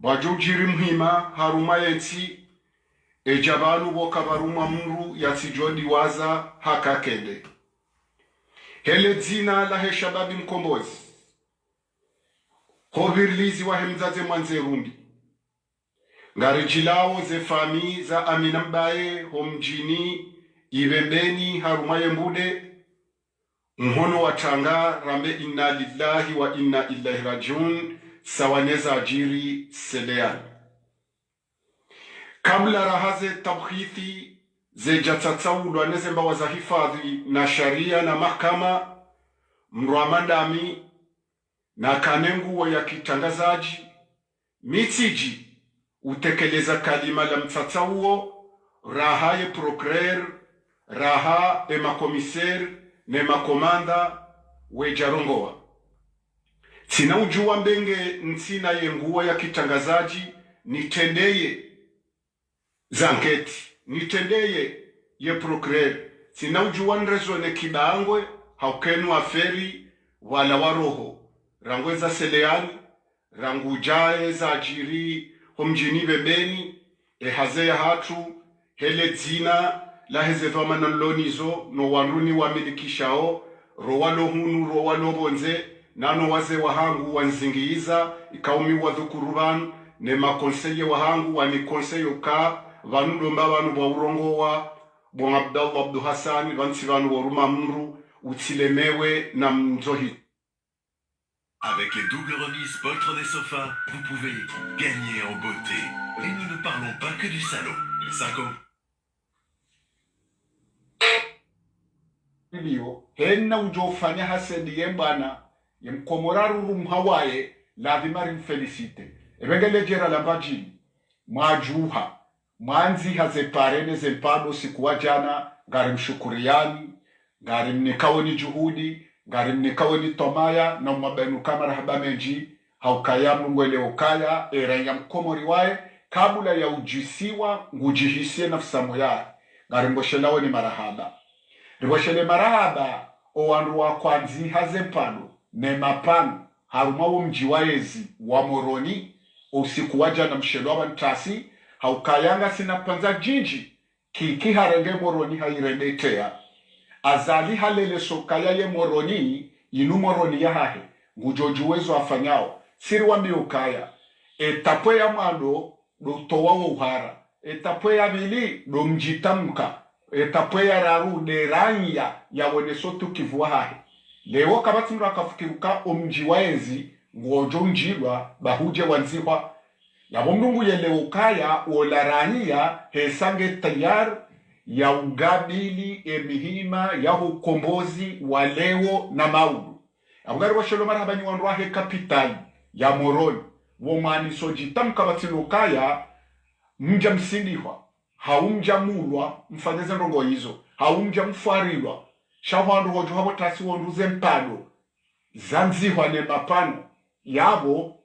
bajujiri mhima haruma yensi ejabanu boka baruma mru yatsijodi waza hakakende hele dzina la heshababi mkombozi hovirlizi wa hemzaze mwanze rumbi ngarijilao ze fami za Amina Mbaye homjini ibembeni harumaye mbude mhono watanga rambe inna lillahi wa inna ilaihi rajiun sawaneza ajiri selean kabla rahaze tabkhithi ze jatsatsaulwa nezemba wa za hifadhi na sharia na mahkama mrwamadami na kanenguo ya kitangazaji mitsiji utekeleza kalima la mtsatsauo raha ye procureur raha e makomiser ne makomanda wejarongowa tina ujua mbenge ntsina ye nguo ya kitangazaji nitendeye zanketi nitendeye ye procureur tina ujua nrezone kibangwe haukenu aferi wala waroho rangweza seleani rangujae za ajiri homjini bebeni hazeya hatu hele dzina la hezevama nanlonizo no wanruni wa milikishao rowalo hunu rowalo bonze nano waze wahangu wanzingiiza ikaumi wa dhukuruban ne makonseye wahangu wani konseyo ka vanu domba vanu wa urongo wa bon Abdallah Abdu Hassan vansi vanu wa ruma mru utilemewe na mzohi. Avec les doubles remises Poltron et Sofa, vous pouvez gagner en beauté. Et nous ne parlons pas que du salon. 5 Video henna ujofanya hasedi yembana yemkomoraru rumhawaye lazima felicite ebengele jera lambaji majuha manzi hazeparene zempado sikuwa jana garim shukuriani garim nikawoni juhudi garim nikawoni tomaya na mabenu kamera habamenji haukaya mungwele ukaya erenya mkomori wae kabula ya ujisiwa ngujihisie nafsamu ya garim boshelawo ni marahaba Riboshele marahaba owandu wa kwanzi hazempano ne mapano harumawo mjiwaezi wa moroni usiku waja na mshelo wa ntasi haukayanga sinapanza jiji kiki harenge moroni hairendetea azali halele sokaya ye moroni inu moroni ya hahe ngujojuwezo afanyao siri wa miukaya etapo ya mwado do towa uhara etapo ya bili do mjitamka etapo ya raru de ranya ya wonesotu kivuwa hahe leo kabati mru akafikiruka omjiwaezi ngojo njilwa bahuje wanzihwa yabo mnungu yeleo kaya olarania hesange tayar ya ugabili emihima ya ukombozi wa leo na maudu abugari wa shalomar habani wanruahe kapitali ya moroni womani sojitam kabatino kaya mja msindihwa haumja mulwa mfanyeze ndongo hizo haumja mfarilwa shahwandu hojo habo tasi wonduze mpado zanzihwa ne mapano yabo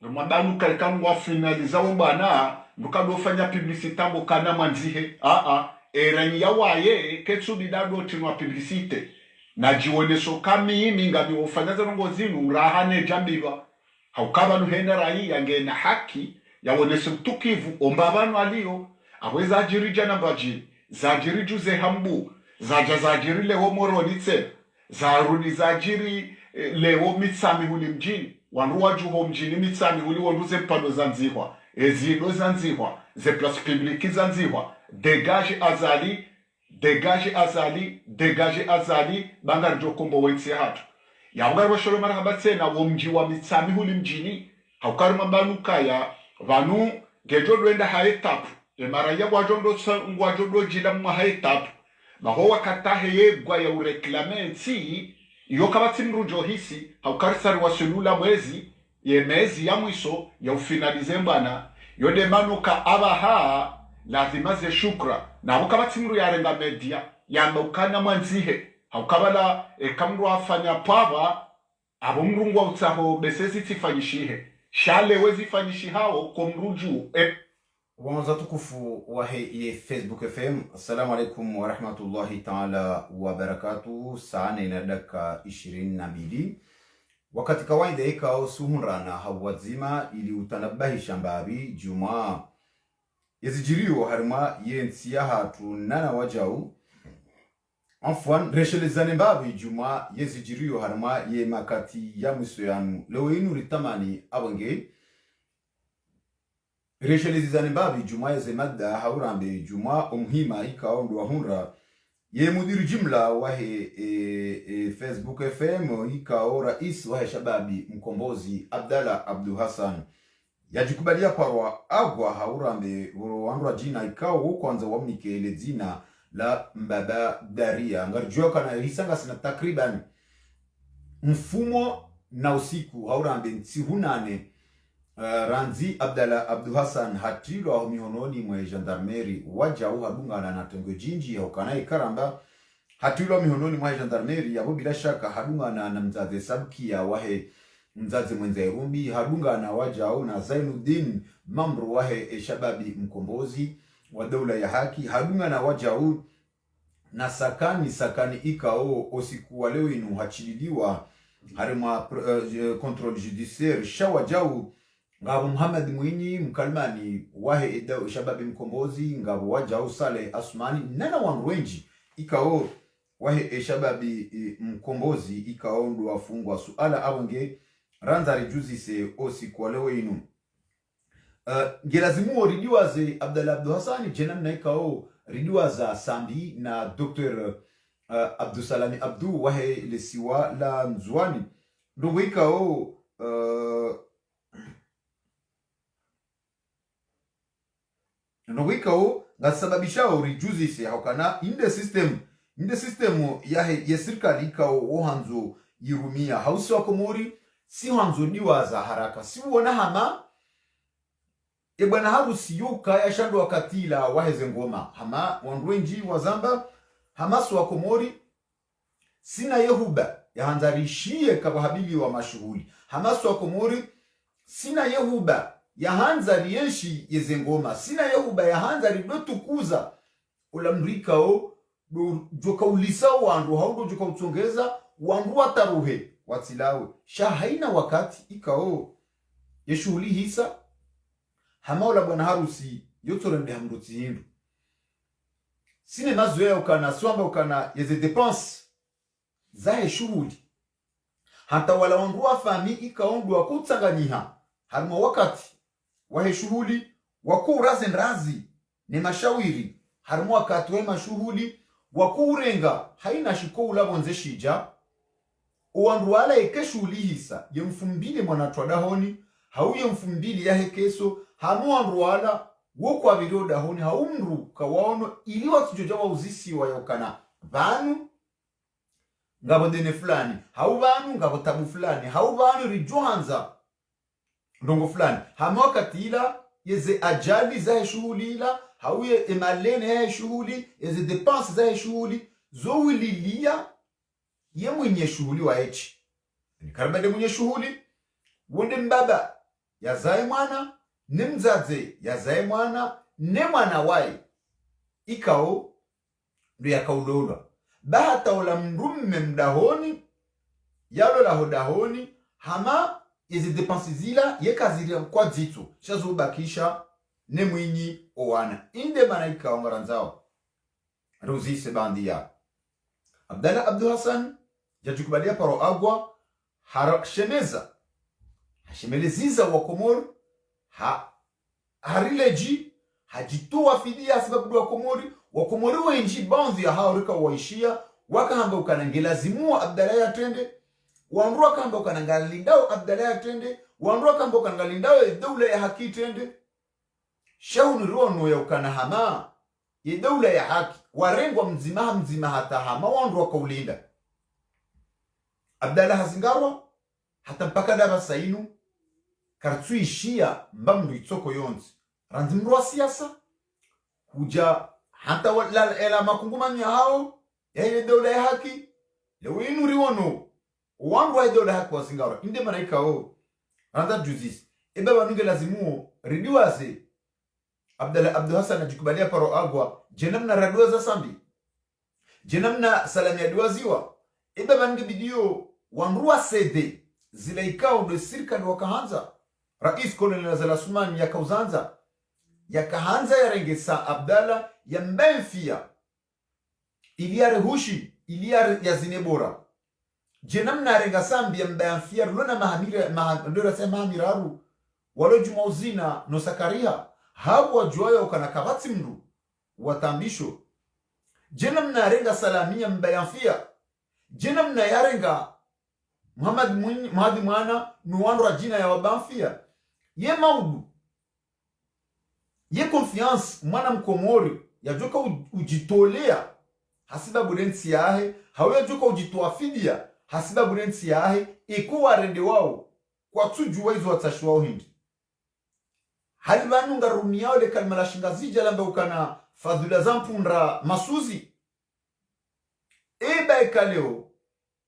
mwadanu kalikanu wa finaliza umbana nukado fanya publicite ambo kana manzihe eranyi ya waye ketsu bidado tinwa publicite na jioneso kami imi ngami ufanyaza ndongo zinu rahane jambiwa haukaba nuhenda rai yange na haki ya woneso tukivu ombabanu alio aweza ajiri jana mbajiri zajiri juze hambu zajiri lewo moronitse zarudi zajiri lewo mitsami huli mjini wanruwa juho mjini mitsami huli wanduze mpano zanzihwa ezino zanzihwa ze place publique zanzihwa dégage azali bangar jokombo wensi hatu ya ungar wa sholo marhabatse na womji wa mitsami huli mjini haukari mambanu kaya vanu gejo lwenda haetapu mara ya wajondo jila mwa haetapu maho wakatahe yegwa ya ureklame nsi iyo kabati mrujo hisi haukarisari wa selula mwezi ye mezi ya mwiso ya ufinalize mbana yode manuka abaha lazima ze shukra na hukabati mru ya renga media ya mbaukana mwanzihe haukabala kamru afanya pava abo mrungu wa utaho besesi tifanyishihe shale wezi fanyishi hao kumruju Wanza tukufu wa ye Facebook FM. Assalamu alaikum wa rahmatullahi ta'ala wa barakatuh. Saana ina daka 22. wakati kawaida ikao suhunrana hawazima ili utanabahisha mbabi juma yezijirio harima yensia hatu nana wajau afwan reshelezane mbabi juma yezijirio harima ye makati ya musoyanu leo inu ritamani abenge reshelezane mbabi juma yezemada haurambe juma umhima ikao ndo hunra ye mudiri jimla wahe Facebook FM ikao rais wahe shababi mkombozi Abdalla Abdu Hassan yajikubalia parwa agwa haurambe wanura jina ikao kwanza wamnikele jina la mbaba Daria ngarjua kana hisanga sina takriban mfumo na usiku haurambe nsihunane ranzi Abdalla Abdu Hassan hatilo aho mihononi mwe gendarmeri wajau hadungana na tengo jinji ya ukana ikaramba hatilo mihononi mwe gendarmeri yabo bila shaka hadungana na mzaze sabkia wahe mzaze mwenza irumbi hadungana wajau na Zainuddin Mamru wahe shababi mkombozi wa dola ya haki hadungana wajau na sakani ikao osiku wa leo inu hachilidiwa harima control judiciaire shawajau ngabo Muhammad Mwinyi mkalimani wahe edao shababi mkombozi ngabo wajau Saleh Asmani nana wanwenji ikao wahe shababi mkombozi ikao ndo wafungwa suala abonge ranza rejuzi se osi kwa leo inu ngelazimu ridiwaze Abdalla Abdu Hassan jenam na ikao ridiwaza Sambi na Dr. Abdusalami Abdu wahe lesiwa la Nzwani ndo ikao nowikao ngasababisha orijuzi se haukana inde system ya serikali ikao ohanzo yirumia hausi wako mori si hanzo niwaza haraka si uona hama bwana harusi yuka ya shando wakatila waheze ngoma hama wanduenji wazamba hamasu wako mori sina yehuba ya hanzarishie kabahabili wa mashuhuli hamasu wako mori sina yehuba ya hanza rienshi yezengoma sina yehuba ya hanza ridotukuza ulamrikao joka ulisa wandu haudo joka utsongeza wandu wataruhe watilawe shahaina wakati ikao yeshuhuli hisa hamaula bwana harusi yotorende hamroti hindu sine mazoea ukana swamba ukana yeze depense zahe shuhuli hata wala wandu wafami ikaondu wakutsanganyiha harima wakati wahe shuhuli waku razi ni mashawiri harimo wakati wahe mashuhuli waku urenga haina shiko ulabonze shija uwandu wala eke shuhuli hisa ye mfumbili mwanatwa dahoni hau ye mfumbili ya hekeso hamu wandu wala woku abirio dahoni haumru kawaono ili watujoja wa uzisi wa yokana vanu ngabo dene fulani hau vanu ngabo tabu fulani hau vanu rijuhanza ndongo fulani hama wakati ila yeze ajali za shughuli ila hauye emalene ya shughuli yeze depense za shughuli zowililia ye mwenye shughuli wa echi ni karabade mwenye shughuli wonde mbaba yazae mwana ne mzaze yazae mwana ne mwana wai ikao ndo yakaulolwa bahata ola mrumme mdahoni yalo la hodahoni hama yezi depensi zila yekazira kwa dzitso shazobakisha ne mwinyi owana inde malaika wangaranzao rozise bandia Abdalla Abdu Hassan jajikubalia paro agwa harashemeza hashemeleziza wa Komori harileji hajitoa fidia sababu wa Komori wenji banzi ya haurika waishia wakahamba ukanangelazimu Abdalla ya tende wanrua kamba ukanangalindao Abdalla ya tende wanrua kamba ukanangalindao doula ya haki tende shauni rono ya ukanahama ye doula ya haki warengwa mzima hata hama wanrua kaulinda Abdalla hazingarwa hata mpaka daba sainu kartuishia mbamdu itsoko yonzi ranzimrua siasa huja hata wala ela makungumanya hao ya ile doula ya haki lewe inuri wono wangu wa dola haki wa Singapore inde malaika o randa justice baba nunge lazimu ridiwaze Abdalla Abdu Hassan ajikubalia paro agwa jenamna radwa za Sambi jenamna salamia duwaziwa baba nunge bidio wanrua sede zile ikao ndo serikali wakahanza rais Colonel Azal Asumani yakauzanza yakahanza yarengesa Abdalla ya mbenfia iliyare hushi iliyare ya zinebora jenamna renga sambi ya mbenfia lona mahamira sema mahamiraru walo jumauzina no sakaria hawa juayo kana kabati mru watambisho jenamna renga salamia mbenfia jenamna yarenga Muhammad mwana nuwandra jina ya wabanfia ye maudu ye confiance mwana mkomori yajoka ujitolea hasiba burensi yahe hawe yajoka ujitoa fidia hasiba burensi yahe ikuwa rende wao kwa tujuwa hizo watashi wao hindi halibanu ngarumi yao le kalmala shingazija lambe ukana fadhula zampundra masuzi eba ekaleo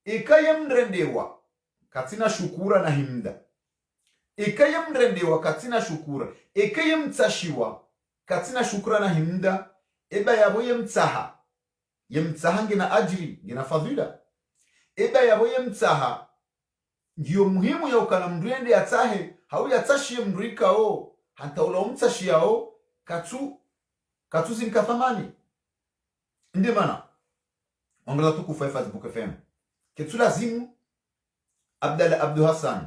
ikaye mrendewa katina shukura na himda ikaye mrendewa katina shukura ikaye mtashiwa katina shukura na himda eba yabo ye mtsaha ngina ajri ngina fadhila eba yabo ye mtsaha ngiyo muhimu ya ukana mrende ya tahe hau ya tashi ye mrika o hanta ula umtashi ya o katu zinka thamani ndi mana wangala tuku Facebook FM ketu lazimu Abdalla Abdu Hassan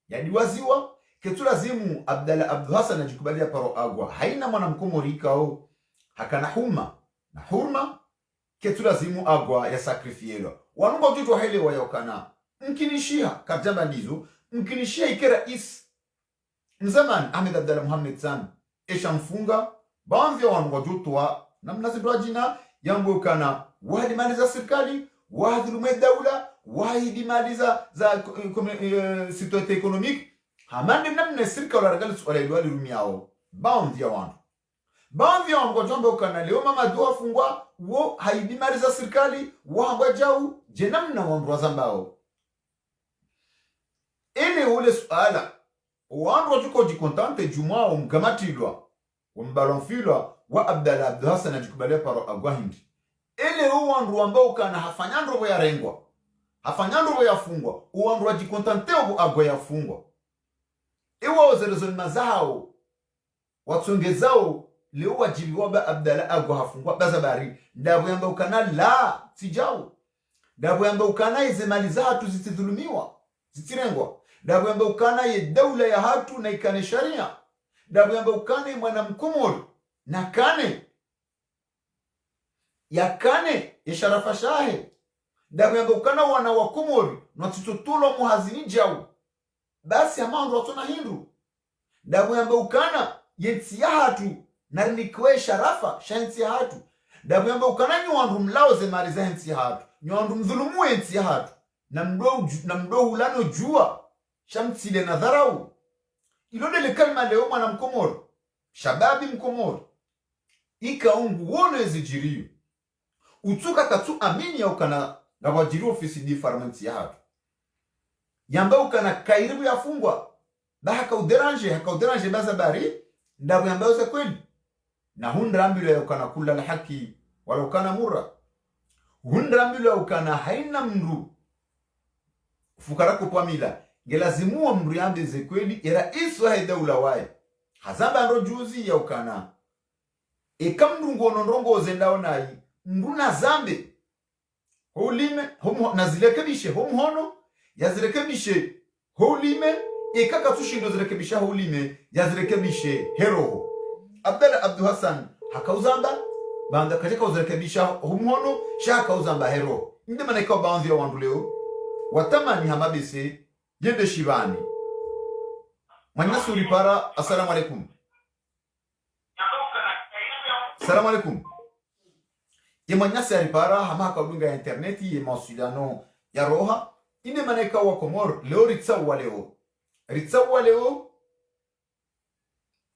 yani waziwa ketu lazimu Abdalla Abdu Hassan ajikubalia paro agwa haina mwana mkomorika o hakana na hurma ketu lazimu agwa ya sakrifielo wanunga ujutu wa hele wayokana mkinishia kajamba nizo mkinishia ikera mzamani Ahmed Abdalla Muhammad San esha mfunga baadhi ya wanunga ujutu wa namna zidwa jina yangu ukana wahadi mali za serikali wahadi lume daula wahidi mali za situate ekonomik hamande namne serikali waragali suwala iluwali rumi yao baadhi ya wangu kwa jombe ukana leo mama dua fungwa wo haidi mali za serikali wahamba jau jenamna wangu wazambao ele ule suala wangu wajuko jikontante jumao mkamatilwa wambalonfilwa wa Abdalla Abdu Hassan ajikubalia paro agwa hindi ele uwandu ambao kana hafanyandro ya rengwa hafanyandro ya fungwa uwandu wajikontante obu agwa ya fungwa ewa ozerezoni mazao watongezao leo wajibi waba Abdalla agwa hafungwa bazabari ndabu yamba ukana la tijao ndabu yamba ukana izemali za hatu zitidhulumiwa zitirengwa ndabu yamba ukana ye daula ya hatu na ikane sharia ndabu yamba ukana mwana mkomori na kane ya kane ya sharafa shahe ndabu yamba ukana wana wakomori na tututulo muhazini jau basi amandu watona hindu ndabu yamba ukana yensi ya hatu na nikwe sharafa shansi ya hatu ndabu yamba ukana nyuandu mlao zemari za hensi ya hatu nyuandu mdhulumu hensi ya hatu na mdo hulano jua shamtsile na dharau ilodele kalma leo mwana mkomori shababi mkomori ikaungu wono ezijirio utuka katu amini ya ukana na wajirio ofisi di farmenti ya hatu yamba ukana kairibu ya fungwa ba haka uderanje baza bari ndabu yamba uza kweli na hundrambilo ya ukana kula la haki wala ukana mura hundramilo ya ukana haina mndu fukarako kwa mila gelazimuwa mndu yambe ze kweli era isu haida ulawaye hazamba ndo juzi ya ukana ekamndu ngono ndongo zendao nayi nduna zambe holime nazirekebishe homhono yazirekebishe holime ekaka tushindo zirekebisha holime yazirekebishe heroho Abdalla Abdu Hassan hakauzamba banda katika uzirekebisha homhono shaka uzamba hero inde maneka baadhi ya wandu leo watamani hamabese yende shibani manyasuri para. Assalamu alaikum. Assalamu alaikum. Ye manyasi alipara hama kaudunga ya interneti ye mawasiliano ya roha inde maneka wa Komor leo ritsawa leo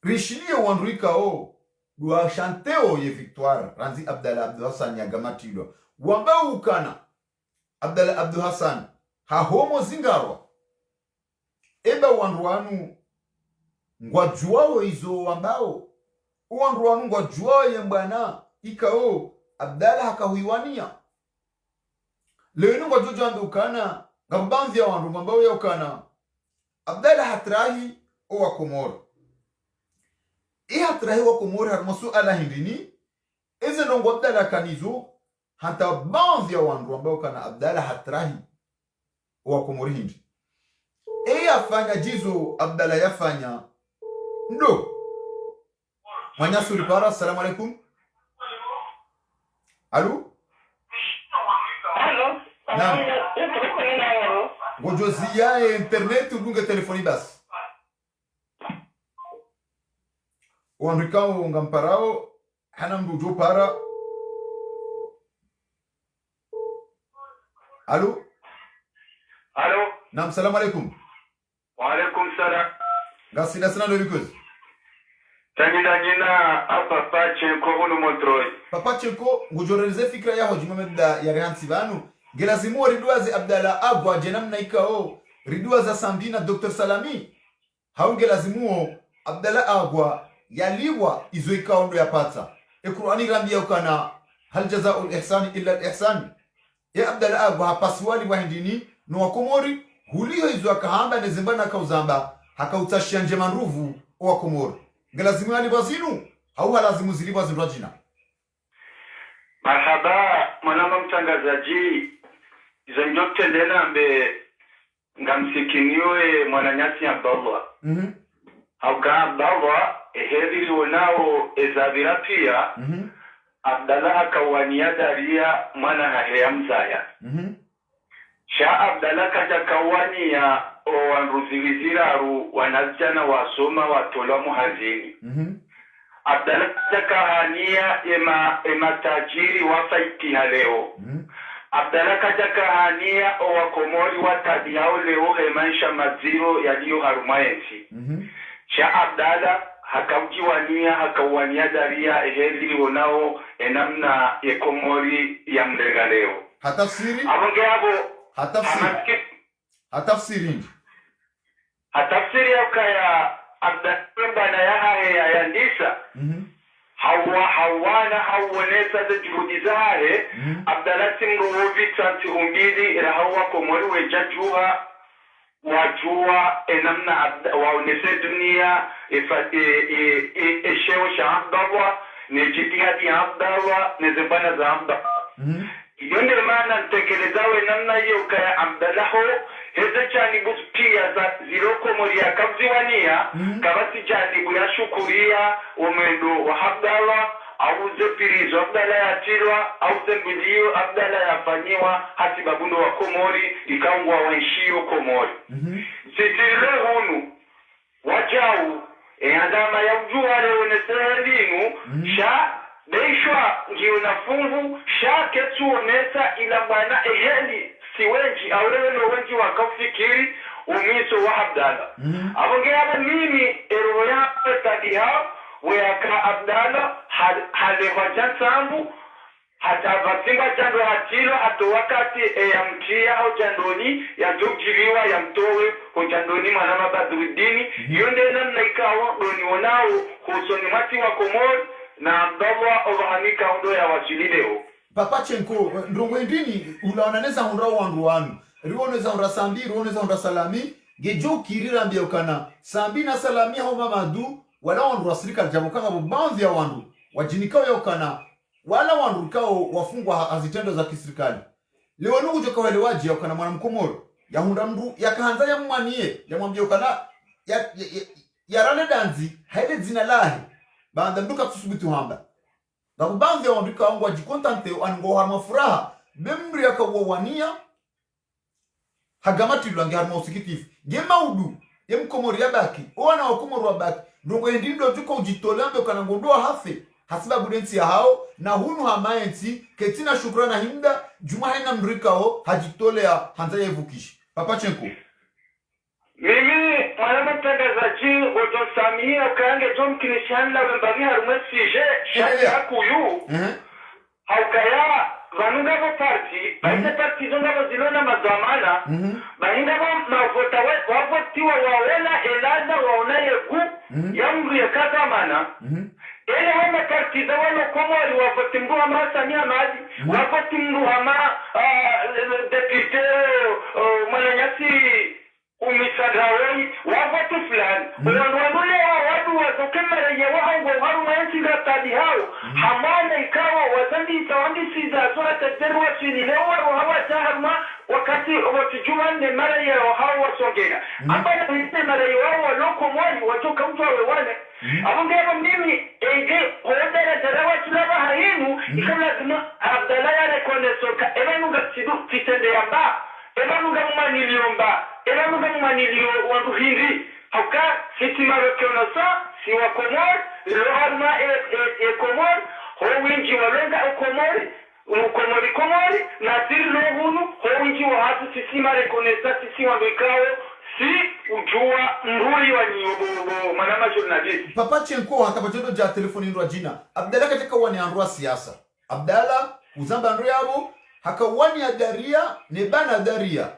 rishilie wandruika o dua shanteo ye victoire ranzi Abdalla Abdu Hassan ya gamatilo wamba ukana Abdalla Abdu Hassan ha homo zingarwa eba wandruanu ngwajuao izo wambao wandruanu ngwajuao ye mbana ikao Abdalla hakahuiwania leo ngwajojo ambe ukana ngabanzi ya wandu ambao yokana Abdalla hatrahi o Komoro hatrahi wa Komoro harimo suala hindini eze ndongo Abdalla kanizo hata banzi ya wandu ambao kana Abdalla hatrahi o Komoro hindi afanya jizo Abdalla yafanya ndo Manyasuri para. Assalamu alaikum. Allô? Allô? Naam. Gojozia internet udunge telefoni basi. Wanrikao ngamparao hana mdujo para. Allô? Allô? Naam, salam alaikum. Wa alaikum salam. Gasina sana ndo bikozi. Tangina hapa pache kono motroi. Papa Chenko ngujoreleze fikra yaho jumameda ya rehansi banu. Gelazimu riduazi Abdalla Agwa jenamna ikao riduaza Sambina Dr. Salami. Haunge lazimu Abdalla Agwa yaliwa izo ikao ndo yapata. Qur'ani rambia ukana hal jazaa'ul ihsani illa al ihsani. Ya Abdalla Agwa hapaswali wahindini no wakomori huliyo izo akahamba nezimbana kauzamba hakautashia njema nruvu wa Komoro. Gelazimu alibazinu au halazimu zilibazinu jina. Marhaba mwanama mtangazaji. Izo nyote ndena mbe ngamsikiniwe mwananyasi Abdallah. Hauka Abdallah hedi zonao ezabira pia. Abdallah akawania daria mwana hahea mzaya. Sha Abdallah kaja kawania o wanruziliziraru wanazjana wasoma watola muhazini. Abdallah kaja kahania ema tajiri wafaitiha leo. Abdallah kaja kahania o wakomori watabiao leo maisha maziro yaliyo harumayensi. Sha Abdallah hakawania daria hezili wonao enamna yekomori ya mlega leo. Hatafsiri? Abonge abo Hatafsiri. Hatafsiri ya kaya Abdallah bana ya yandisa. Hawanesa za juhudi zare. Abdallah simruvi tanti humbili rahawa komori wejajuha wajua enamna waonese dunia eshewo sha Abdallah nejitihadi ya Abdallah nezembana za Abdallah. Yonde maana ntekelezawe namna hiyo kaya Abdallah heze janibu pia za ziroko mori ya kabziwania kabasi janibu ya shukuria umendo wa Abdallah auze pirizo Abdallah ya tirwa auze mbidio Abdallah ya fanyiwa hati babundo wa Komori ikaungwa waishio Komori. Sitire hunu wajau andama ya ujua leo neselinu sha deishwa ngiyo nafungu sha ketu onesa ila bwana eheli siwenji aulewe no wenji wakafikiri umiso wa Abdallah. Abongea mimi eroho ya tadiha weka Abdallah hale wajan sambu hata vatimba jando hatilo hato wakati ya mtia au jandoni ya jujiliwa ya mtowe kwa jandoni manama Badruddini yonde namna ikawa doni wanao husoni mati wa Komoro na Abdallah obahanika undo ya wajilileo. Papa Chenko ndongo ndini ulaonaneza honra wandu wanu rioneza honra Sambi rioneza honra Salami gejo kirira mbia ukana Sambi na Salami hao mamadu wala wandu wasirika jamukanga bubanzi ya wandu wajinikao ya ukana wala wandu kao wafungwa hazitendo za kisirikali leo nugu joka wale waji ya ukana mwana Mkomoro ya hunda mdu ya kahanza ya mwaniye ya mwambia ukana ya rale danzi haile zina lahi baanda mduka tusubitu hamba babanzi ya wandika wangu wajikontante wango harma furaha memri yaka wawania hagamati luange harma usikitifu ngema udu ya Mkomori ya baki wana wakomoro wa baki ndongo hendindo tuko ujitolembe ukana ngondoa hafe hasiba budensi ya hao na hunu hamayensi ketina shukrana himda juma haina mrikao hajitole ya hanza ya evukishi. Papa Chenko Mimi mwanama mtangazaji ojon samia ukaange jom kinishanda wembagi harume sije shaki hakuyu haukaya vanunga vo parti bainde parti zonga vo zilona mazamana bainde vo mavota wavotiwa wawela elaza waona yegu ya mru ya kazamana ele wama parti za wano Komori wavoti mru hama Samia Maji wavoti mru hama depute ilewa hawa tahama wakati watujuane mara ya hawa songena hapa ni mara ya hawa loko mwali watoka mtu awe wale abongera mimi ege hodera tarawa tulaba hayinu ikala Abdallah ya rekonesoka ebanuga sidu fitende yamba ebanuga maniliomba ebanuga manilio wandu hindi hauka sitima rokonosa siwa komor roharma komor howinji walenga komori komori na siri lohunu howinji wa hatu sisima rekonesa sisi wa mikao si ujua mrui wa nyobo manama journalist Papa Chenko hakabajodo ja telefoni ndo jina Abdallah katika wani androa siasa Abdallah uzamba andro yabo hakawani adaria ne bana daria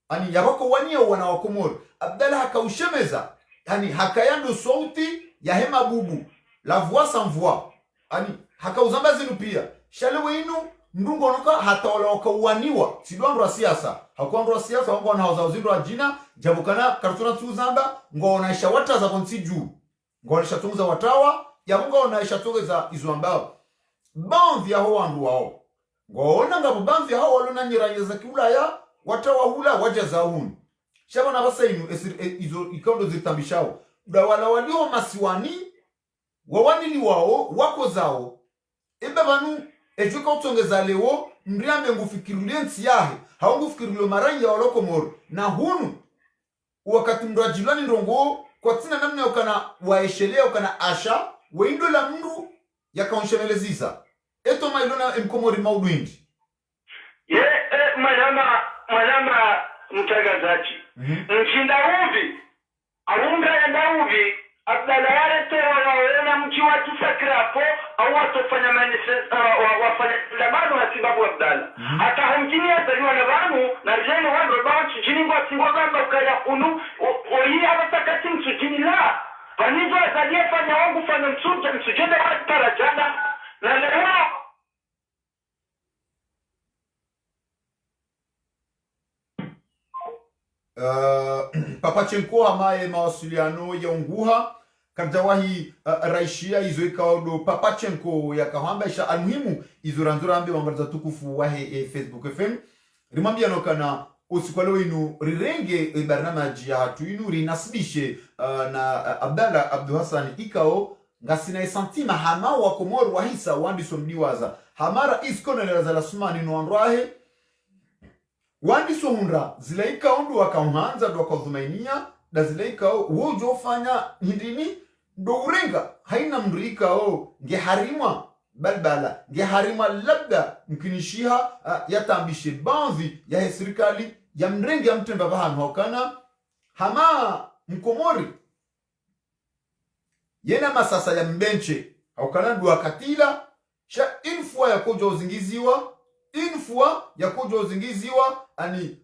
ani yabako wani wana wa Komoro Abdallah hakaushemeza yani hakayando sauti ya hema bubu la voix sans voix ani hakauzamba zinu pia shale wenu ndungo noka hataola wakawaniwa sidwandwa siasa hakuandwa siasa wango na hauza uzindwa jina jabukana kartuna tuzamba ngo onaisha wata za konsiju ngo onaisha tunza watawa ya mungo onaisha tugeza izuambao bamvi ya ho wandu wao ngo ona ngabo bamvi ya ho walona nyiranyeza kiulaya watawa hula wajaza hunu shaba na basa inu izo ikondo zitambishao udawala walio masiwani wawanili wao wako zao ebe banu ejuka utongeza leo mriambe ngufikirulie nsi yahe haungufikirulie marangi ya walokomoro na hunu wakati mrajilani ndongo kwa tina namna ukana waeshelea ukana asha weindo la mru yakaonshemelezisa eto mailona mkomori maudwindi manama mtangazaji mchinda uvi aunga ya uvi Abdallah yale tewa waona mji wa Kisakrapo au watofanya wafanya ndamano na sababu Abdallah hata humjini ataliwa na wanu na jeni wano bawa chijini kwa singwa gamba ukaya kunu oyi hawatakati msujini la wanizo atalie fanya wangu fanya msujende wa tarajana na leo Papa Chenko amaye mawasiliano ya unguha kabdawahi raishia izo ikaodo Papa Chenko ya kahamba isha almuhimu izo ranzura ambi wangarza tukufu wahe Facebook FM rimambia nokana usikwalo inu rirenge barnamaji ya hatu inu rinasibishe na Abdallah Abdu Hassan ikao ngasina esantima hama wa Komoro wahisa wandi somdiwaza hamara iskone la la sumani no andrahe wandi sohunra zilaika ondu wakaanza ndo wakadhumainia da zilaika wojo ufanya hindini ndo urenga haina mrika nge harimwa balbala nge harimwa labda mkinishiha yatambishe banzi ya serikali ya mrenge ya mtemba bahanu hokana hama mkomori yena masasa ya mbenche hokana ndo wakatila sha infua ya kuja uzingiziwa infua ya kuja uzingiziwa ani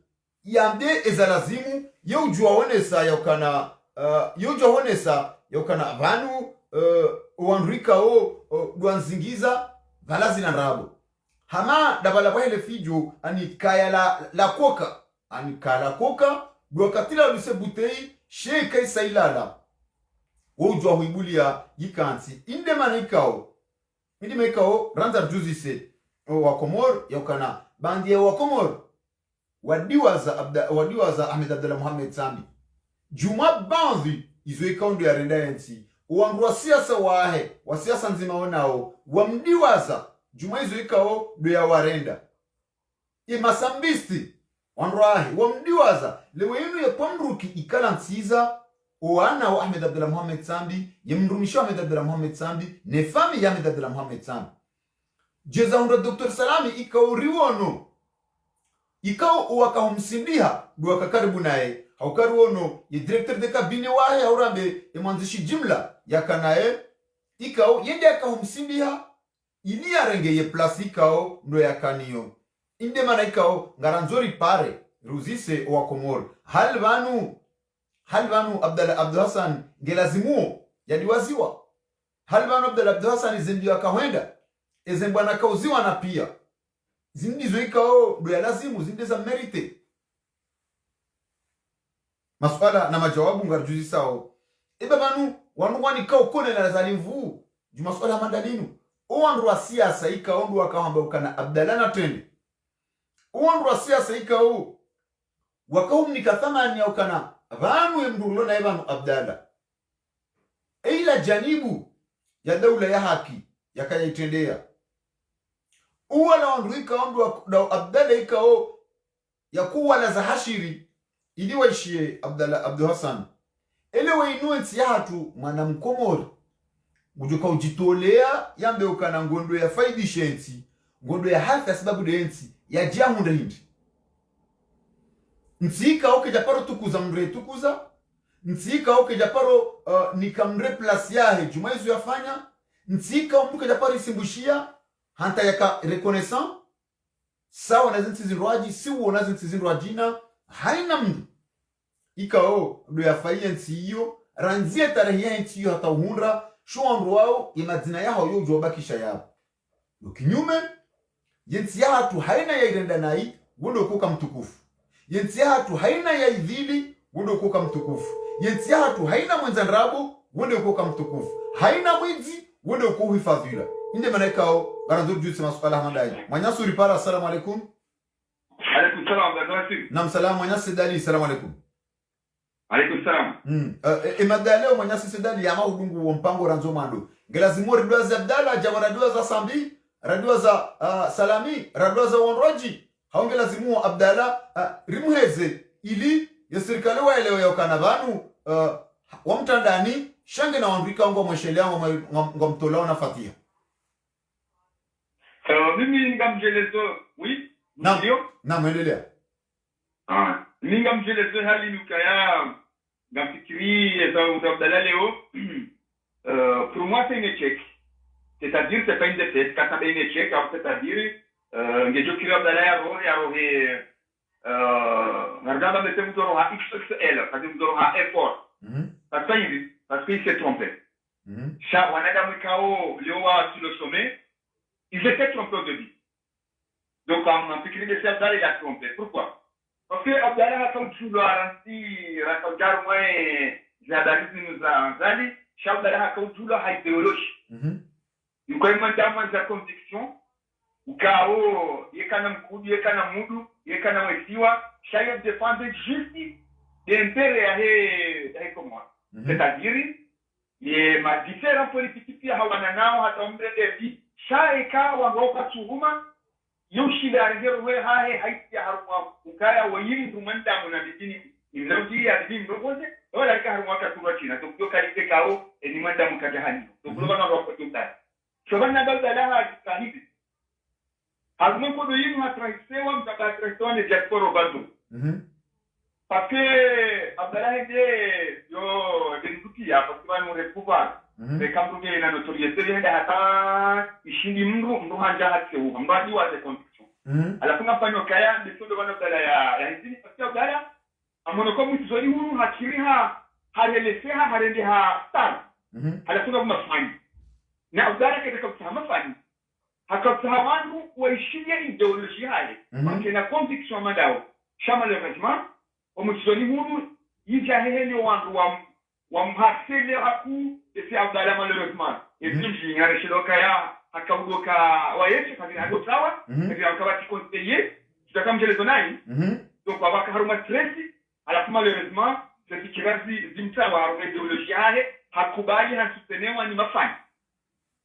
yamde ezalazimu yojua honesa yokana yojua honesa yokana vanu wanrika duanzingiza valazi na rabo hama dabala bahele fijo ani kaya la koka ani kala koka duakatila luse butei sheka isailala wojua huibulia yikansi inde manikao ranzar juzise wa Komoro yokana bandi ya wa Komoro wadiwaza Ahmed Abdallah Mohamed Sambi juma bandi izo ikaundu ya renda yensi uwangu wa siasa wahe wa siasa nzima wanao wamdiwaza juma izo ikao do ya warenda imasambisti wangu wahe wamdiwaza lewe inu ya pamruki ikala nsiza uwana wa Ahmed Abdallah Mohamed Sambi yemrumisho Ahmed Abdallah Mohamed Sambi nefami ya Ahmed Abdallah Mohamed Sambi jeza hunda Dr. Salami ikao riwono ikao uwakahumsindiha duwaka karibu nae haukaruono ye director de kabine wahe haurambe mwanzishi jimla yakanae ikao yende akahumsindiha ili arenge ye plus ikao ndo yakaniyo inde mana ikao ngaranzori pare ruzise wa Komoro halvanu Abdallah Abdu Hassan ngelazimuo yadiwaziwa halvanu Abdallah Abdu Hassan zembi wakahwenda ezembwana kauziwa na pia zindizo ikao do ya lazimu zindeza merite maswala na majawabu ngarjuzi sao ebe banu wanu wani kao kone na zalimvu juma swala mandalinu o wandu wa siasa ikao ndo wakahamba ukana Abdallah na twende uwandu wa siasa ikao wakaumnika thamani au kana vanu emdulo na evanu Abdalla ila janibu ya daula ya haki yakayaitendea uwala wandu ikaondu wa Abdalla ikao ya kuwala za hashiri ili waishie Abdul Hassan ele wainuensi ya hatu mwana mkomori ujuka ujitolea yambe ukana ngondo ya faidishensi ngondo ya hata sababu densi ya jahunda hindi ntsika oke japaro tukuza mre tukuza ntsika oke japaro nikamre plus yahe jumaizu yafanya ntsika ombuke japaro isimbushia hanta yaka reconnaissant sawa na zinti zinroaji si uona zinti zinroajina haina mdu ikao ndo yafanya nsi hiyo ranzie tarehe ya nsi hiyo hata uhundra shuandu wao imadzina yao yo ujobakisha yao kinyume yensi ya hatu haina ya irenda nai wundo kuka mtukufu yensi ya hatu haina ya idhili wundo kuka mtukufu yensi ya hatu haina mwenzandrabu wundo kuka mtukufu haina mwizi wundo kuhifadhila inde manekao garanzo jutsi masuala hamdai manyasuri para assalamu alaikum Alaikum salam dadasi. nam salam manyasi dali assalamu alaikum Alaikum salam. Emadaleo manyasi sedali yama udungu wa mpango ranzo mando ngelazimu radua za Abdalla jawa radua za Sambi radua za Salami radua za Wanroji haongelazimu Abdalla rimuheze ili ya serikali wa eleo ya kanavanu wa mtandani shange na wandika wangu wa mweshele wangu mtolao na fatia Mimi ngamjelezo oui ndio na mwendelea mimi ngamjelezo hali nukaya ngamfikiri za Abdalla leo pour moi c'est un échec c'est-à-dire c'est pas une défaite quand c'est un échec c'est-à-dire ngejokira Abdalla ya rohe Nardama mette mudoro ha XXL parce que mudoro ha effort parce qu'il s'est trompé ça wanadamu kao leo sur le sommet ils étaient trompés au début donc en fikiri de ça Abdalla il a trompé pourquoi parce que Abdalla a comme tout le aranti rakonjar moi jadarisme za zali Abdalla a comme tout le idéologie il quoi mandama za conviction ukao yekana mkudu yekana mudu yekana wesiwa chaque défendre juste l'intérêt ya comment c'est-à-dire les ma différents politiques pia hawana nao hata umre devi shaika wangoka tuhuma yushida ngero we hahe haiti haruma ukaya wayiri rumanda muna bidini inauji ya bidini ndogoze wala ka haruma ka tuwa china to kutoka ile kao ni manda mkajahani to kutoka na roho tuta shobana Abdalla kanidi Algum quando íamos atraição, a atração é de acordo com parce que Abdalla était yo dendukia parce que nous repouvoir mais quand vous venez na notoriété vient hata ishindi mru hanja hateu mbadi wa de conviction ala kuna fanyo kaya de sodo bana Abdalla ya hizi parce que Abdalla amono ko mutuzori huru hakiri harelese harende star ala kuna mafani na Abdalla katika kusema mafani hakatawangu waishia ideolojia hali na conviction madao chama malheureusement omutuzoni huru yijahele wandu wa mhasele haku ese Abdalla malheureusement etimji ngare shiloka ya akaudoka wayeche kadiri hado sawa kadiri akabati conseiller tutakamjelezo nai donc abaka haruma stress alafu malheureusement c'est kirazi zimtawa wa ideolojia hali hakubali hasutenewa ni mafani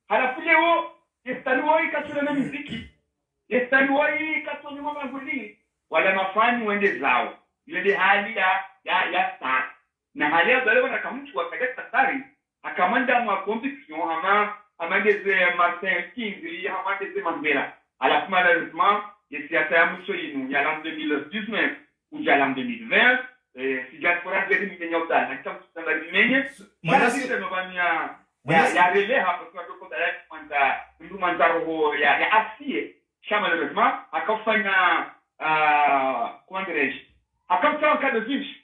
halafu leo yestanuoi katura na muziki yestanuoi katoni mabanguli wala mafani wende zao ile hali ya star na hali ya bale wana kamtu wakagata sari akamanda mwa conviction amandeze Martin Kingri amandeze Mandela alafu malheureusement yesiasa ya mso yinu ya l'an 2019 ou ya l'an 2020 si diaspora zedi mkenya utana na kitabu tutanda limenye manasi novania ya relais hapo kwa kwa ya ndumantaro ya asie chama malheureusement akafanya comment dirais-je akamtoa kada zinchi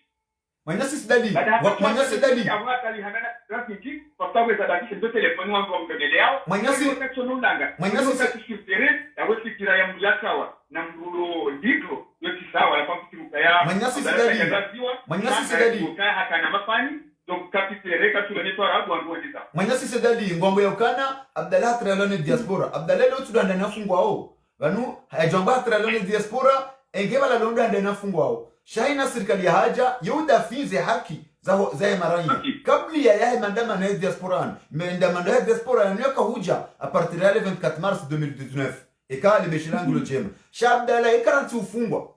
manyasi dali awakali hanana rafiki kwa sababu za dakika ndio telefoni wangu mkemeleo manyasi kusifiri ya wesikira ya mjakawa na mrulo diko yote sawa ya kwamfikiruka ya manyasi dali ukaya hakana mafani donc kapitereka tulenetwa rabu wangu wendeza manyasi sedali ngombo ya ukana Abdalla tralone diaspora Abdalla leo tudanda nafungwa o banu hajamba tralone diaspora engeba la londa ndena fungwao shaina serikali ya haja yudafize haki za maranya kabli ya yahe mandamano ya diaspora mandamano ya diaspora yanyoka huja a partir ya 24 mars 2019 eka libeshilangu lo jema shabdala ekaranti ufungwa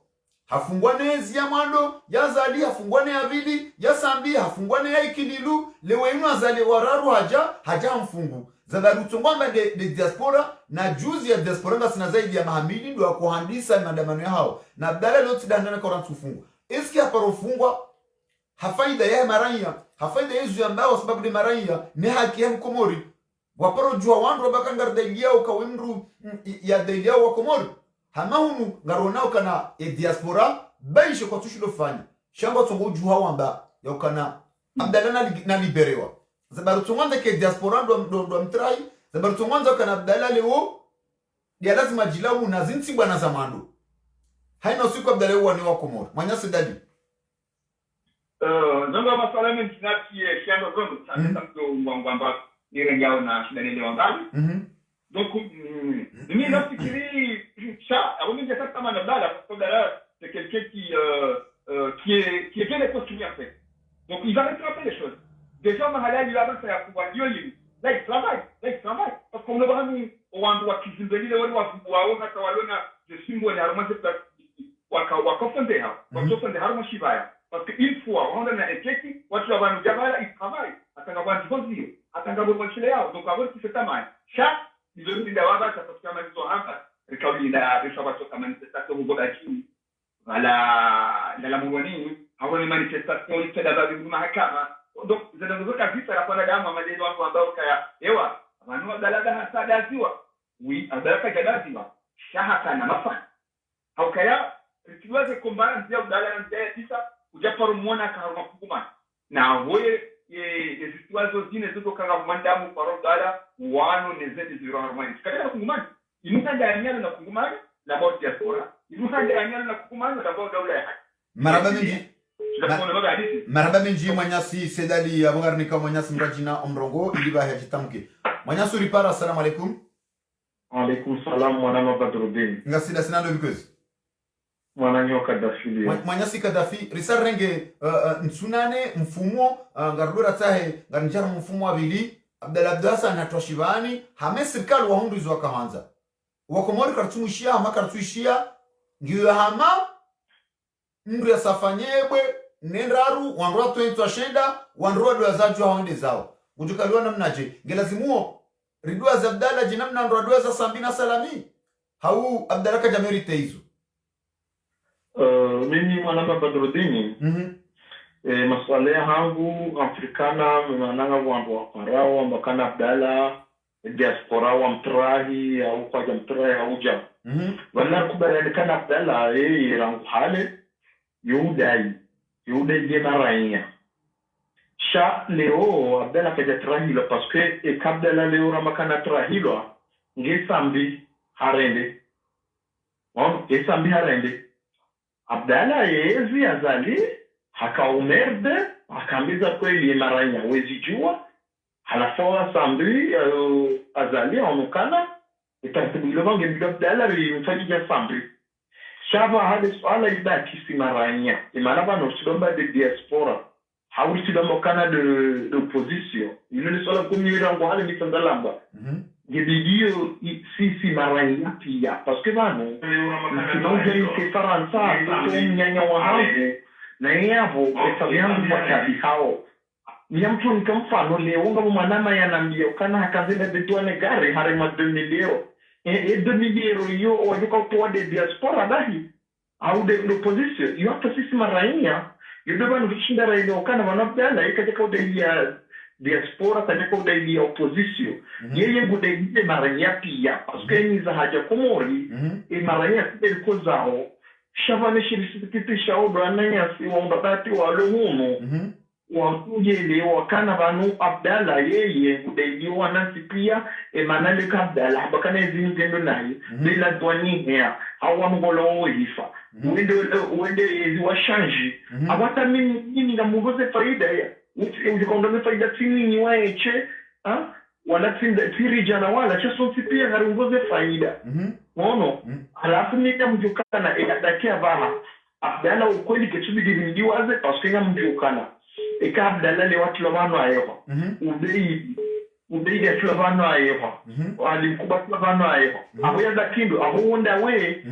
hafungwane ya mwando ya zali hafungwane ya vili ya sambi hafungwane ya ikililu lewe inu azali wararu haja mfungu zabaru tongwamba de diaspora na juzi ya diaspora nga sina zaidi ya mahamili ndo wa kuhandisa mandamano ya hao na abdala loti dandana koranti ufungwa eski haparo ufungwa hafaida ya maranya hafaida yezu ambao sababu de maranya ni haki ya mkomori waparo jua wandu wabaka ngardelia ukawimru ya delia wa komori hamahunu ngaronao kana diaspora baisho kwa tushilo fanya shamba tongo jua wamba ya ukana abdala na liberewa zabaru tongwanda ke diaspora ndo mtrai zabaru tongwanda kana abdala leo ya lazima jilamu na zinti bwana zamando haina usiku abdala wani wa komori manyasi dadi Zongo maswala mengi kinati kiando zongo sana mtu mwangamba nirengao na shindanele wangabi. Donc mimi nafikiri ça avant de faire comme Abdallah parce que Abdallah c'est quelqu'un qui est bien construit en fait. Donc il va rattraper les choses. Déjà mahala il va avancer à pouvoir lui là il travaille parce qu'on le voit nous au endroit qui se veut le voir au hata walona je suis bon à remonter wakofende ha wakofende haruma shibaya. Parce qu'une fois, on a un échec, on va nous dire, il travaille, attends, on va nous dire, attends, on va nous dire, donc avant qu'il se termine. Chaque, ils ont dit d'avoir ça, parce qu'à même temps, quand il a des choses comme manifestation au Bodaki, dans la Mouroni, avant les manifestations, il fait d'abord une mahakama. Donc, vous avez vu qu'à vite, à la fin de la dame, on m'a dit, on va voir qu'il y a, ewa, on va nous dire, ça d'Aziwa. Oui, on va faire d'Aziwa. Shahaka na mafa. Haukaya, tu dois te combattre, dire, dans la ça. Ujaparo mwona karuma kukuma na woye ye situazo zine zuko kanga mandamu paro dala wano nezeti ziro harmoni kadira kungumani inuhanda yanyana na kungumani la bot diaspora inuhanda yanyana na kungumani la bot daula ya maraba menji mwanyasi sedali abongarni ka mwanyasi mrajina omrongo iliba ya jitamke mwanyasi ripara assalamu alaikum alaikum salam mwana mabadrudin ngasida sinando because mwananyo Kadafi mwanyasi Kadafi risar renge nsunane mfumo ngarudura tahe ngarnjara mfumo abili Abdallah na Toshibani hame serikali wa hundu izwa kahanza wakomori kartumushia hama kartuishia ngiyo hama mru ya safanyebwe nendaru wanrua tuentu ashenda wanrua doa zaju hawande zao ujukaliwa namnaje ngelazimuo ridua za Abdallah jinamna nrua za sambina salami hau Abdallah kajameri teizu mimi mwana Badrudini maswala yangu Afrikana mwananga wangu wa Farao ambakana Abdallah diaspora wa mtrahi au kwa mtrahi au jam wala kubalekana Abdallah rangu hale yudai jena raia sha leo Abdallah kaja trahilo parce que e Abdallah leo ramakana trahilo ngesambi harende ngesambi harende Abdallah yezi azali hakaumerde akambiza kweli maranya wezi jua halafawa sambi azali onukana itartibilo vange bila Abdallah limfanyia sambi shaba hali swala ibaki si maranya imana bano sidomba de diaspora hawuri sidomba kana de opposition ile swala kumira ngo hali mitandalamba Gebidio si maranya pia parce que bano non j'ai été faransa nyanya wa hapo na yavo etaviangu kwa hao nyamtu nikamfano leo ngo manama yanambia kana hakazenda betwane gari harima 2000 euro et 2000 euro yo wajuka kwa de diaspora dahi au de l'opposition yo hata sisi maranya yo bado vishinda raio kana wanapenda ikaje de diaspora katika udai ya opposition yeye ngudai maranya pia parce que ni za haja komori maranya kwa zao shavane shirikiti shao bwana si wondati wale huno wakuje wakana banu Abdallah yeye ngudai wana pia manale ka Abdallah bakana zingendo naye bila dwani hea hawa mgolo hifa wende wa change awata mimi na mugoze faida ya ujikondome faida tini ni waeche wala tirijana wala chaso pia ngarongoze faida unaona halafu nika mjukana ikadakia baha Abdalla ukweli ketubidi ndiwaze pasenga mjukana eka Abdalla le watu labano ayeho ubei de labano ayeho alimkuba labano ayeho abo ya dakindo abo wonda we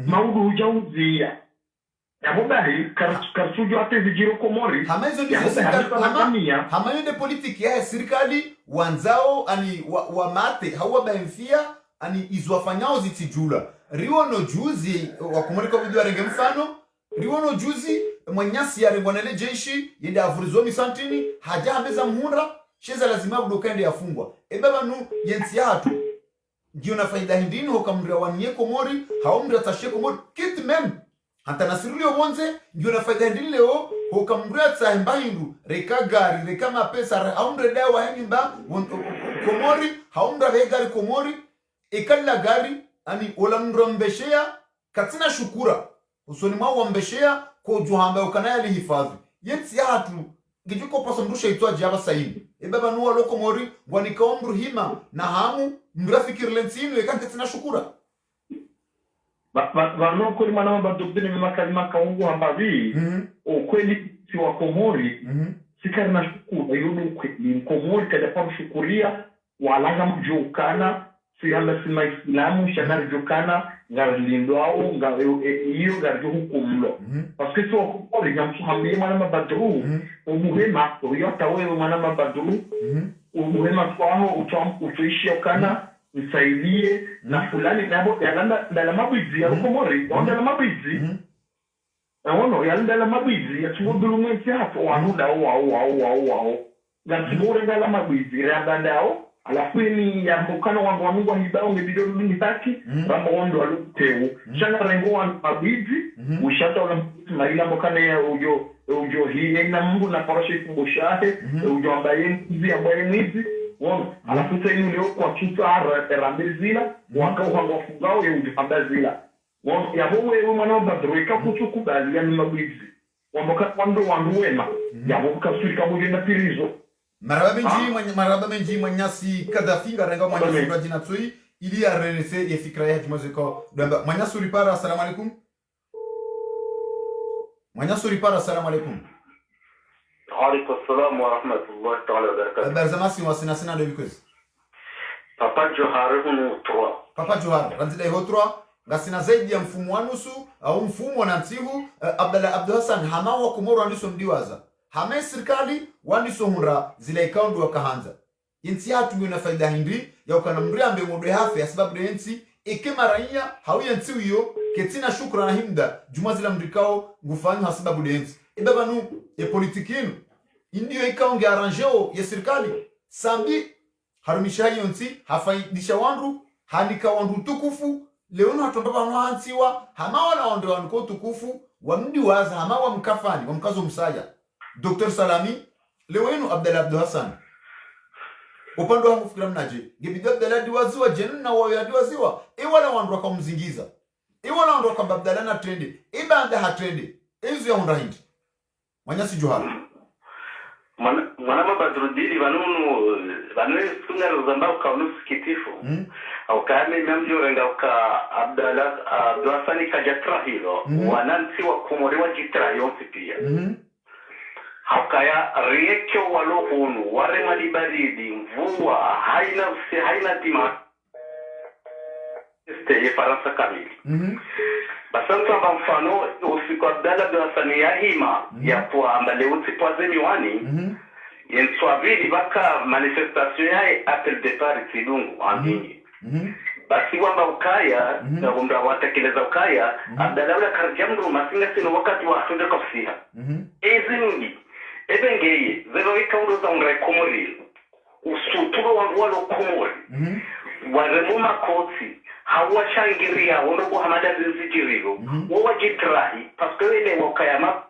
maudu hujauzia yabobahi karsujo ate vijiro komori hamazo ndizo serikali hamayende politiki ya serikali wanzao ani wa mate hawa baemfia ani izwafanyao zitijula riwono juzi wakumulika video arenge mfano riwono juzi mwanyasi ya rengwanele jeshi yende avurizwa misantini haja hameza mhunda sheza lazima budokende yafungwa ebaba nu yensi hatu ndio na faida hindini hokamria wanye komori haomria tashe komori kit mem hata nasirilio bonze ndio na faida hindini leo hokamria tsahimba hindu reka gari reka mapesa haomria dawa himba komori haomria vegari komori ekalla gari ani ola mrombeshea katina shukura usoni mwa wambeshea ko juhamba ukanaya hifadhi yensi hatu gijuko paso mrusha itwa jaba saini ebaba nuwa loko mori wanika ombru hima na hamu mrafiki rilensinu ekante tina shukura vano kweli mwana mabadobini makazi kaungu hambavi ukweli si wa komori sikari na shukura yudu ukweli mkomori kajaparu shukuria walanga mjukana siyamba sima islamu shakari jukana ngarlindwao iyo garjo hukumlo parce que so ko ngam hambi mana mabadru umuhema uyota wewe mana mabadru umuhema kwao utuishi kana msaidie na fulani nabo yalanda ndala mabizi ya komori ndala mabizi naono yalanda mabizi ya tumudulu mwezi hapo wanuda wao ngamure ndala mabizi randandao alafu ni ya mbukano wangu hibao ngebido nitaki ramondo aluteu shanga rengo wa mabizi ushata wala maila mbukane ya ujo hii na mungu na paroshe kumbushahe ujo ambaye mzi ambaye mwizi alafu sasa yule kwa chuta rambezila wakao wafungao ya ujo ambazila ya wewe mwana badroika kuchukubali ya mabizi wamboka kwando wanduwema ya mboka sulika mujenda pirizo maraba menji mwanyasi kadhafinga renga mwanyasi kwa jina tsui ili ya renese ya fikra ya jimozeko damba mwanyasi ulipara assalamu alaikum mwanyasi ulipara assalamu alaikum alaikum assalam wa rahmatullahi ta'ala wa barakatuh barzamasi wasina de bikozi Papa Johar hunu 3 Papa Johar ranzile ho 3 ngasina zaidi ya mfumo wa nusu au mfumo na ntihu Abdalla Abdul Hassan hamawa kumoro andiso mdiwaza hame serikali wandiso hunra zile ikaundu wakahanza insi hatu na faida hindi ya ukana mriambe ngodo hafe ya sababu densi ikema raia hauya nti hiyo ketina shukra na himda juma zila mrikao ngufanyu sababu densi ibaba nu ya politikinu indio ikaunge arrangeo ya serikali sambi harumisha hiyo nti hafaidisha wandu handika wandu tukufu leono hatombaba nwantiwa hama wala wandu wanduko tukufu wamdiwaza hama wa mkafani wa mkazo msaya Dr. Salami lewenu Abdalla Abdul Hassan upande wangu fikira mnaje ngebiga Abdalla diwaziwa jenu na wao yadiwaziwa wala wandu wakamzingiza wala wandu wakamba Abdalla na trende ibanda ha trende ezo ya hundahindi Mwanyasi Johar mwana mabadrudini vanu sunga zamba ukaunu sikitifu au kame memjo renga uka Abdalla Abdul Hassan kajatra hilo wanansi wa komori wa jitra yonsi pia hakaya riekyo walohunu wale malibaridi mvua haina tima ya Faransa kamili basanta kwa mfano usiku Abdalla Abdul Hassan ya hima ya kwa ambaleuti poaze miwani yenswabili baka manifestation ya appel départ tidungu andini basi wamba ukaya na wamba watekeleza ukaya Abdalla ula karjamdu masinga sino wakati wa afunde kofsiha ezingi ebengeye zero ikaundu za unrai komori usuturo wangu walo komori waremuma koti hawa shangiria wanobu hamada zinzijirigo wawa jitrahi paske wele wakayama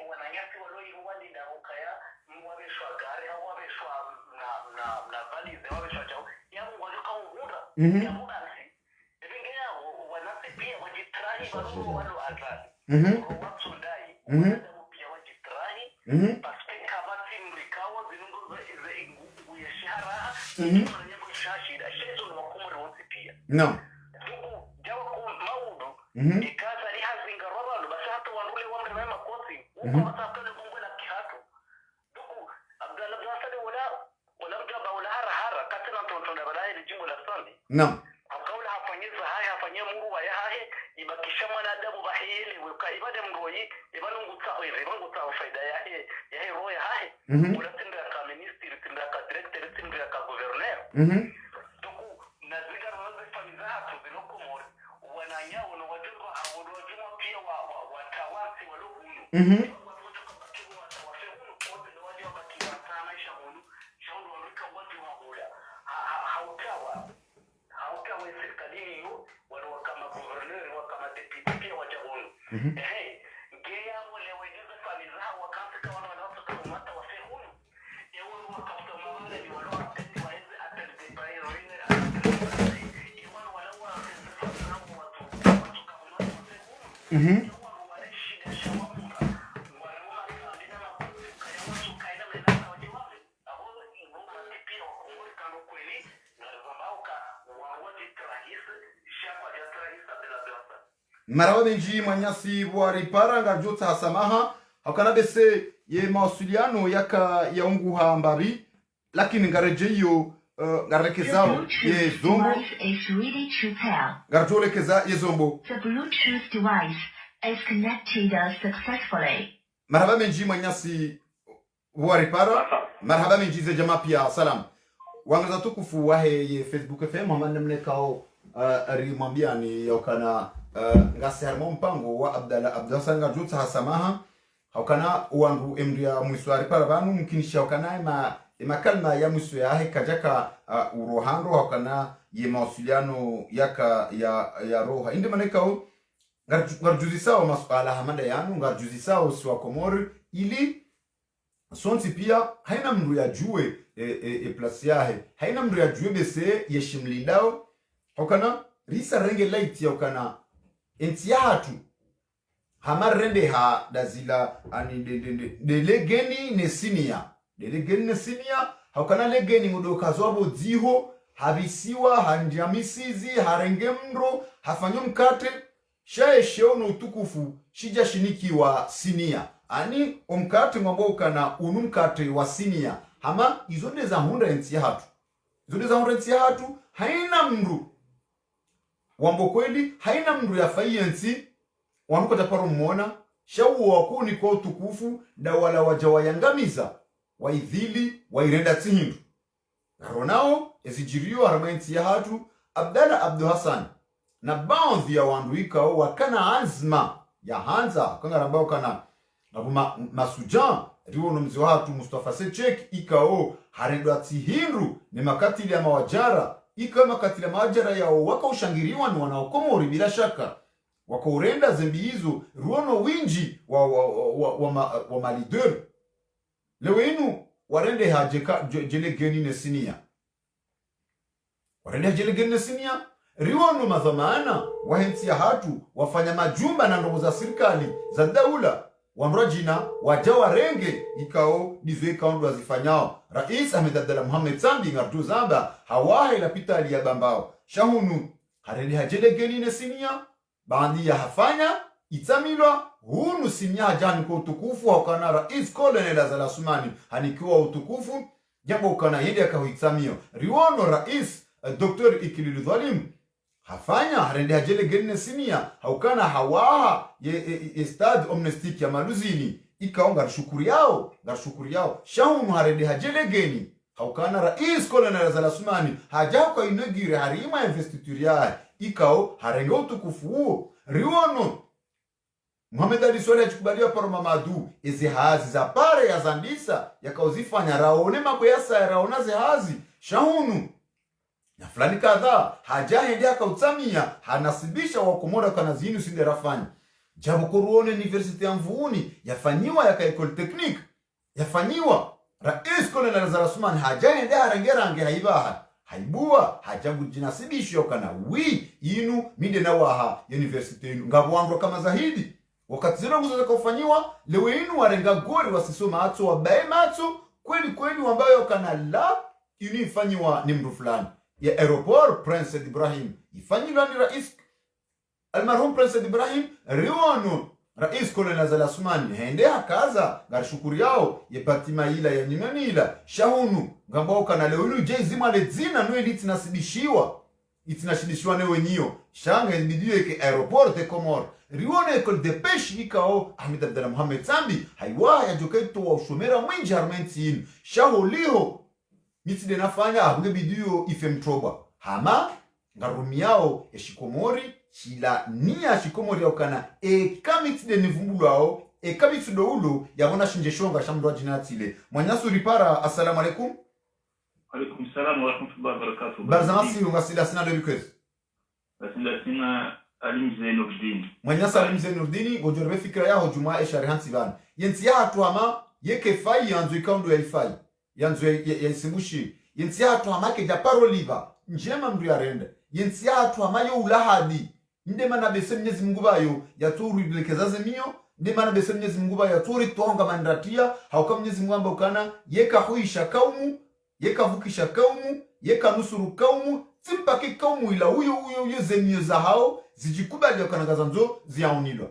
wananyasi waloi huwali na ukaya mwabeshwa gari hawabeshwa na valize hawabeshwa chao yamu walika uhura yamu wanasi pia wajitrahi walu atani watu ndai wanadamu pia wajitrahi paske kama timrikawa zinungo za ingu ya shara wananyako shashida shezo na wakumuri wansi pia jawa kwa maudu ikaza ni hazinga robalu basi hata wanule wamre mema kosi uko wasakale mungu la kihatu duku abdala blasade wala mjaba wala hara katina tontonda balaye ni jimbo la sandi akaula hafanyiza haya hafanyia mungu wa yahe ibakisha mwanadamu bahili weka ibada mroyi ibanungu tsawe faida yahe roya hahe wala tindra ka minister tindra ka director tindra ka governor duku na zigara wazi famiza hatu zinoko mori wananyawo na wajibu awodojimo pia watawasi walokunu marawa benji manyasi bwari paranga jota hasamaha hakana bese ye mawasiliano ya unguha mbabi lakini ngarejeyo ngarekezao ye zombo garjolekeza ye zombo. The Bluetooth device is connected successfully. Marhaba benji manyasi bwari para marhaba benji ze jamaa pia salam wangaza tukufu wahe ye Facebook FM hamana mnekao arimwambia ni yokana ngasi harimo mpango wa Abdallah Ngajutsa hasamaha haukana wangu emria mwiswari para banu mkinisha haukana makalma ya mwiswa yahe kajaka urohando haukana ye mawasiliano ya roha indi manekao ngarjuzisao masuala hamanda yanu ngarjuzisao siwa komori ili sonsi pia haina mndu ya juwe plasi yahe haina mndu ya juwe bese yeshimlindao haukana risa renge light ya haukana entia hatu hamarende ha dazila ani delegeni nesinia haukana legeni mudoka zwabo ziho habisiwa hanjamisizi harenge mro hafanyo mkate shaesheono utukufu shija shiniki wa sinia ani omkate mwambo ukana unumkate wa sinia hama izonde za hunda entia hatu haina mru wambo kweli haina mndu ya faiyensi wanuko taparo mwona shawu wakuni kwa utukufu da wala wajawayangamiza waidhili wairenda tsihindu naronao ezijirio haramainsi ya hatu Abdallah Abdu Hassan na baadhi ya wandu ikao wakana azma ya hanza kanga rambao kana masujan riwono mzi wa hatu Mustafa Sechek ikao haredwa tsihindu ni makatili ya mawajara ikama katila majara yao waka ushangiriwa ni wanaokomori bila shaka waka urenda zembi hizo ruono winji wa malider lewenu warende hajeka jele geni nesinia riwono madhamana wahensi ya hatu wafanya majumba na ndogo za serikali za daula wamrajina wajawa renge ikao dizo ikao ndo wazifanyao Rais Ahmed Abdallah Mohamed Sambi ngartu zamba hawahe la pitali ya bambao shahunu hareli hajele geni nesinia bandi ya hafanya itamilwa hunu sinia hajani kwa utukufu wakana Rais Colonel Azala Sumani hanikiwa utukufu jambo ukana yedi ya kahuitamio riwono Rais Dr. Ikililu Dhalim hafanya harende hajele geni nesinia haukana hawaha ye stade omnestik ya maluzini ikao ngarshukuri yao shahunu harende hajele geni haukana Rais Colonel Azala Sumani hajaka inagire harima investiture yae ikao harenge utukufu huo riwono Muhammad Ali Swale achukubaliwa paro mamadu eze hazi za pare ya zandisa yakauzifanya raone maboyasa ya raona ze hazi shahunu na fulani kadhaa hajahende akautsamia hanasibisha wakomora kana zinu sinde rafanya jabu kuruone university ya mvuuni yafanyiwa yaka ecole technique yafanyiwa Rais Colonel Azala Sumani hajahende harangerange haibaha haibua hajabu jinasibisho kana wi inu mide na waha university inu ngabuangro kama zahidi wakati zile nguzo zikafanyiwa leo inu warenga gori wasisoma ato wabae mato kweli ambayo kana la ini ifanyiwa ni mtu fulani ya aeroport Prince Ibrahim ifanyiwa ni rais almarhum Prince Ibrahim riwano rais Colonel Azal Asmani hende akaza garishukuri yao ye batima ila ya ninanila shahunu ngambao kana leo inu je zima le zina no elite itinashidishwa ne wenyo shanga ndidiyo ke aeroport de Comore riwano école de pêche ikao Ahmed Abdallah Mohamed Sambi haiwa ya joketo wa ushomera mwinji harmentin shaho liho mitide nafanya ahunge bidiyo ife mtroba hama ngarumi yao ya Shikomori chila niya Shikomori yaukana kamitide nivumbulu yao kamitide ulo yabona shinjeshonga shamdwa jinatile mwanyasu ripara. Assalamu alaikum. Alaikum salam wa rahmatullahi wa barakatuh. Barzansi ungasila sina request basila sina Alim Zainuddin mwanyasa Alim Zainuddin gojorbe fikra yao jumaa esharihansi bana yensi ya hatu ama yeke fai yanzu ikaundo ya ifai yanzu ya isimushi yensi ya hatu ama ke japaro liva njema mdu ya rende yensi ya hatu ama yo ulahadi ndema na bese Mwenyezi Mungu bayo yaturu iblekeza zemio ndema na bese Mwenyezi Mungu bayo yaturi tohonga mandratia hauka Mwenyezi Mungu amba ukana yeka huisha kaumu yeka vukisha kaumu yeka nusuru kaumu simpake kaumu ila huyo zemio za hao zijikubali yakanagaza nzo ziyaunilwa.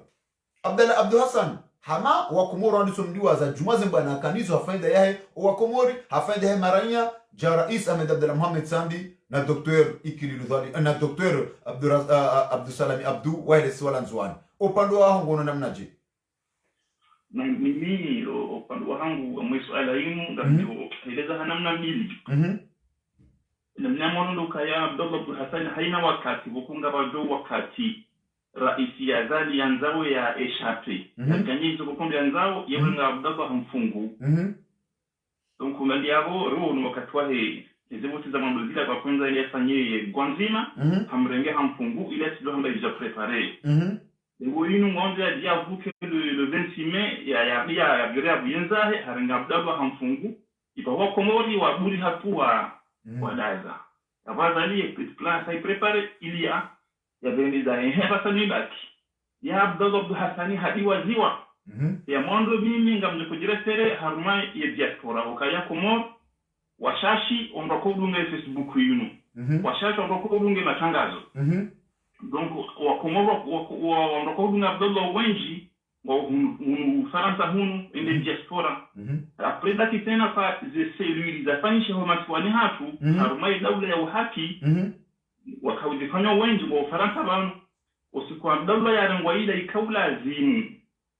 Abdul Hassan hama wakomoro andiso mdiwa za jumaze mbana kanizo hafaida yahe wakomori hafaida yahe maranya ja rais Ahmed Abdallah Mohamed Sambi na Dr. Ikili Ludhali na Dr. Abdusalami Abdu wale swala nzwani upande wa hongo na namnaje na mimi upande wa hangu mwe swala yinu ndio eleza hanamna mbili na mnamo ndo kaya Abdullah Hassan haina wakati bukunga bajo wakati raisi ya zali yanzao ya eshape kanyizo bukunga yanzao yewenga Abdullah hamfungu donc kumali yabo roho wakati wa hizo za mambo kwa kwanza ile afanyie gwanzima hamrenge hamfungu ile sio hamba déjà préparé ngo yinu ngonde ya vuke le 26 mai ya biria buyenzahe harenga Abdullah hamfungu ipawa komori wa buri hatua wadaza abazali plan sai prepare ilia ya bendiza heba sanibaki ya Abdullah Hassani hadi waziwa ya mondo mimi ngamje kujiresere haruma ya diaspora ukaya Komoro washashi ondoko dunga Facebook yinu washashi ondoko dunga matangazo donc wa Komoro wa ondoko dunga Abdullah wenji wa Faransa hunu ende diaspora après dati tena pa ze celui za fanisha ho matwani hatu harumai dawla ya uhaki wakaudifanya wenji wa Faransa banu usiku Abdullah ya rangwaida ikaula azimu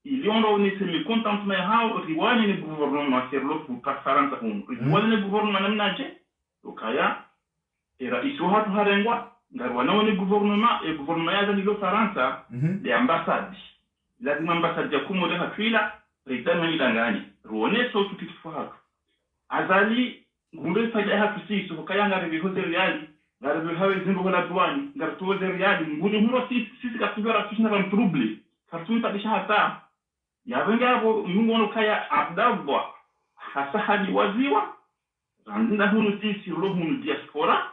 iliondo ni semi contentement hao riwani ni gouvernement serlo pour Faransa hunu riwani ni gouvernement namnaje ukaya era isu hatu harengwa ngarwana ni gouvernement ya zani lo Faransa de ambassade lazima ambassade ya Komoro hatwila president ni dangani ruone so tukitifuatu azali ngumbe faida hatu sisi ukayanga rebihoze reali ngarabe hawe zimbo la douane ngartoze reali nguni huno sisi katugara tusina ban trouble kartuita bishata yabenga abo mungono kaya Abdallah hasahadi waziwa randa huno sisi rohunu diaspora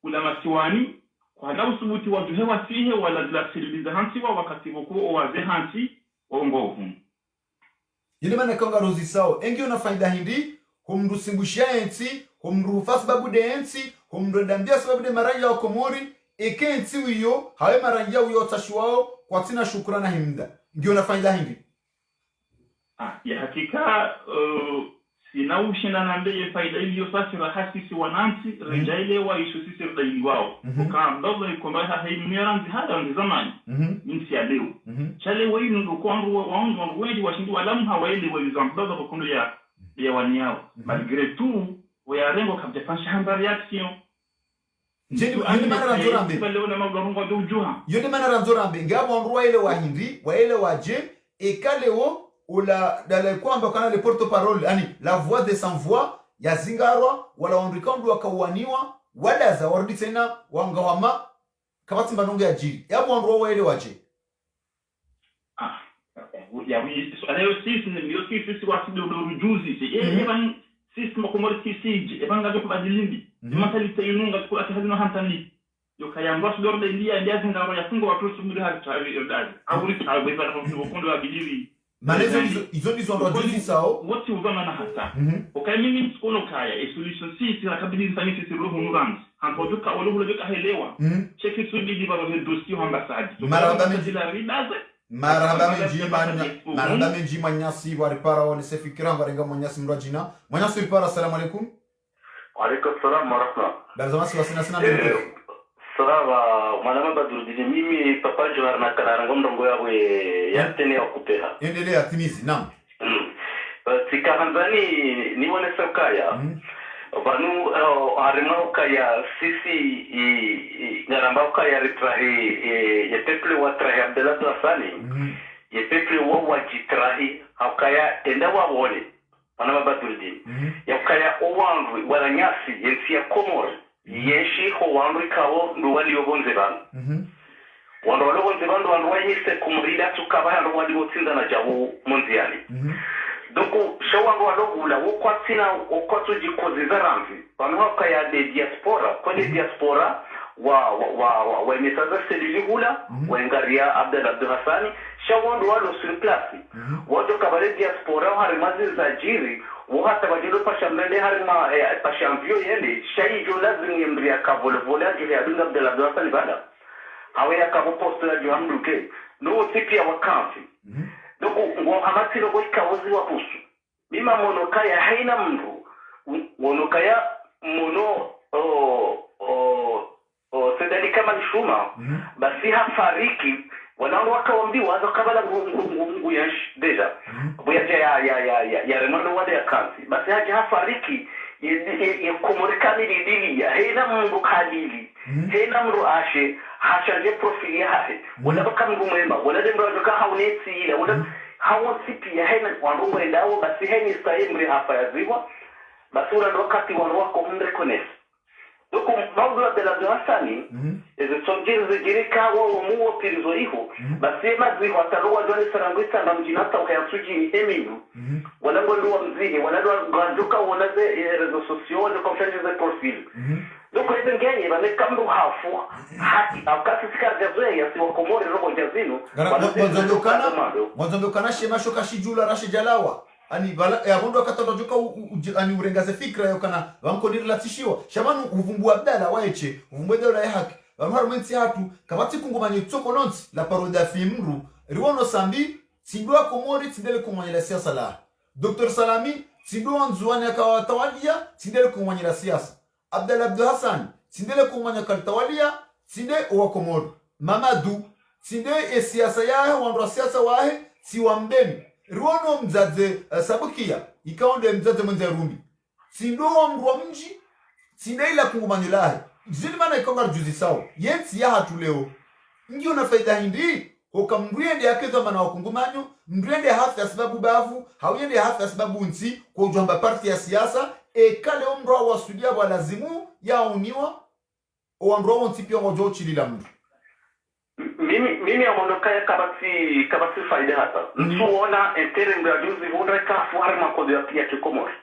kula masiwani kwa na usubuti wajuhewa sihe wala la civiliza hansiwa wakati boko waze hansi ongovu yile mana kanga rozi sao engio na faida hindi humrusimbushia ensi humrufas babu de ensi humrendambia sababu de maranja wa Komori ensi wiyo hawe maranja wiyo tashuwao kwa tina shukrana himda ngio na faida hindi ya hakika sina ushina nambe faida iliyo sasa hasisi wanansi rejaile wa isu sisi rdaili wao kwa Abdullah ikomba haimiranzi hada ndi zamani minsi ya leo chale wenu ndo kwangu waongo wengi washindi walamu hawaele wa Abdullah kwa kondo ya waniao malgré tout wayarengo kabja pansha hamba reaction yende mana ranzorambe leo na magarongo do juha yende mana ranzorambe ngabo onruwa ile wa hindi wa ile waje ekaleo ula dale kwamba kana le porte parole yani la voix de sans voix ya zingarwa wala ondrikandu wakawaniwa wala za warudi tena wangawama kabati mbanonge ya jiri yabo ondro wale waje ya wi leo sisi ndio sisi wasi do rujuzi eban sisi makomori sisi ebanga do kubadilindi mentalite yununga kwa hata hadino hantani yokayamba sudorde ndia zingaro yafungo watu sumuri hali yodadi awuri tawe bana mfundo wa bidiri manezo izo ndizo ndo juzi sao wote uvama na hasa okay mimi sikono kaya e solution si tira kabidi sanisi si roho nurans hanko duka wolo duka helewa cheki sudi di baro dossier ambassade marhaba menji manyasi wari para wale sefikira ngarenga manyasi mrajina manyasi para assalamu alaikum wa alaikum salam wa rahmatullah darzamasi wasina mbele Salama, manama Badruddin, mimi papa Johar na Kanaranga mrongo yawe yatene okupeha. Endelea timizi, naam. Sikahanzani nione sokaya. Banu harima ukaya sisi ngaramba ukaya ritrahi ye peple wa trahi Abdallah Hassani. Ye peple wa wajitrahi ukaya enda wabone. Manama Badruddin. Ya ukaya owanru walanyasi yensi ya Komori. Yeshi ho wandu kawo nduwali yobonze bana wandu walobonze bandu wandu wayise kumrida tukaba yandu wali gotsinda na jabu mondiali doko shawandu walogula wokwatsina okwatso jikoze zaramvi banwa kaya de diaspora kone diaspora wa metaza selihula wengaria Abdel Hassani shawandu walo sur place wado kabale diaspora harimazi zajiri wahata bajilo pashamende harima pashamvio yende shayi jo lazim yemria kavolvola jili adunga Abdel Hassani bada hawe ya kabo posto ya johamduke no tipi ya wakansi doko ngo hamatilo go ikawozi wa pusu mima monokaya haina mndu monokaya mono sedani kama nishuma basi hafariki wanangu wakawambiwa wazo kabala ngungu ya deja buyaja ya remano wade ya kansi basi haja hafariki ya kumurikani lidili ya heina mungu kalili heina mru ashe hashaje profili ya hae wala baka mungu mwema wala demra wajoka haunetsi ila wala hawasipi ya heina wanungu endawo basi heini saimri hafa ya ziwa basi ula wakati wanu wako mrekonesi doko maudu Abdel Hassani eze sonjiri jirika wa muo pirizo iho basi maziho ataruwa doni sarangwisa na mjinata ukayasuji eminu wala nduwa mzihi wala nduwa wanaze rezo sosio wala kumshanjize profil doko eze ngenye bane kamdu hafu hati awkasi sikargazoe ya siwa komori rogo jazinu mwanzondokana shema shoka shijula rashi jalawa ani bala ya mundu akatondo joka ani urengaze fikra yokana bankodiri latishiwa shamanu uvumbua Abdala waeche uvumbua dela ya haki bamharu mensi hatu kabati kungumanye tsoko nonsi la paroda fimru riwono sambi tindwa komori tindele kumanye la siasa la Dr. Salami tindwa nzuani akawatawalia tindele kumanye la siasa Abdel Hassani tindele kumanye kaltawalia tinde wa komori Mamadou tinde e siasa yahe wandu siasa wahe siwambeni Ruono mzaze sabukia ikaonde mzaze mwenze rumi sindoa mruwa mji sindaila kungumanyulahi zili mana ikonga juzi sao yensi ya hatu leo ngiyo na faida hindi hoka mriende ya kezo mana wakungumanyo mriende hafi ya sababu bavu hawende hafi ya sababu nsi kwa ujamba parti ya siasa kale omruwa wasudia walazimu ya uniwa omruwa wantipi ya wajo chilila mdu mimi amonokaya kabasi faida hata nsuona entere mbrajuzi vundra kafu harma kodo ya kikomori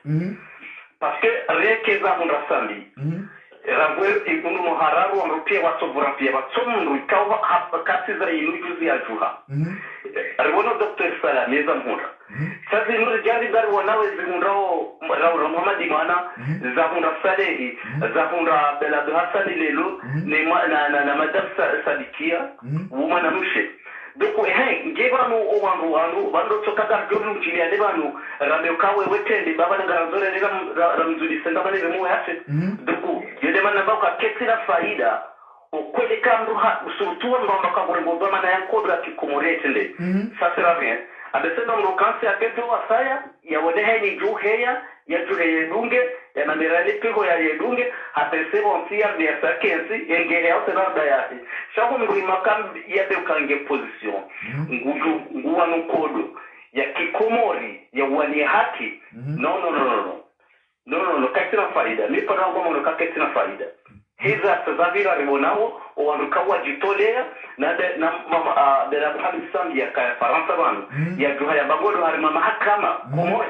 parce que rekeza vundra sambi ragwe ikunu muhararu amrupia watsobura pia watsomru ikawa kasi za inujuzi ya juha ribono Dr. Salami zamhura sasa nuri jadi dari wanawe zimundao Muhammad Imana zahunda Salehi zahunda Abdel Hassani lelo na madam Sadikia umana mushe doko ngeba no owangu bando tokaka jodu chiliane banu rambe kawe wetende baba ngaranzore ramzuli senda bane bemu yase doko yede manna baka ketira faida okwele kamru ha usutua mbamba kabure mboma na yankodra kikomorete sasa rien abesema mrokansi aketo wasaya ya wodehe ni juheya ya juheya dunge ya namirali pigo ya yedunge apesema onsia vya sakensi engele au sebanda yake shako mgui makam ya ukange position nguwa nukodo ya kikomori ya wani haki no katina faida mi pana ngoma no katina faida hiza sazavira ribonao wanukawa jitolea na mama de la Muhammad Sambi ya Faransa banu ya juha ya bagodo hari mahakama komoi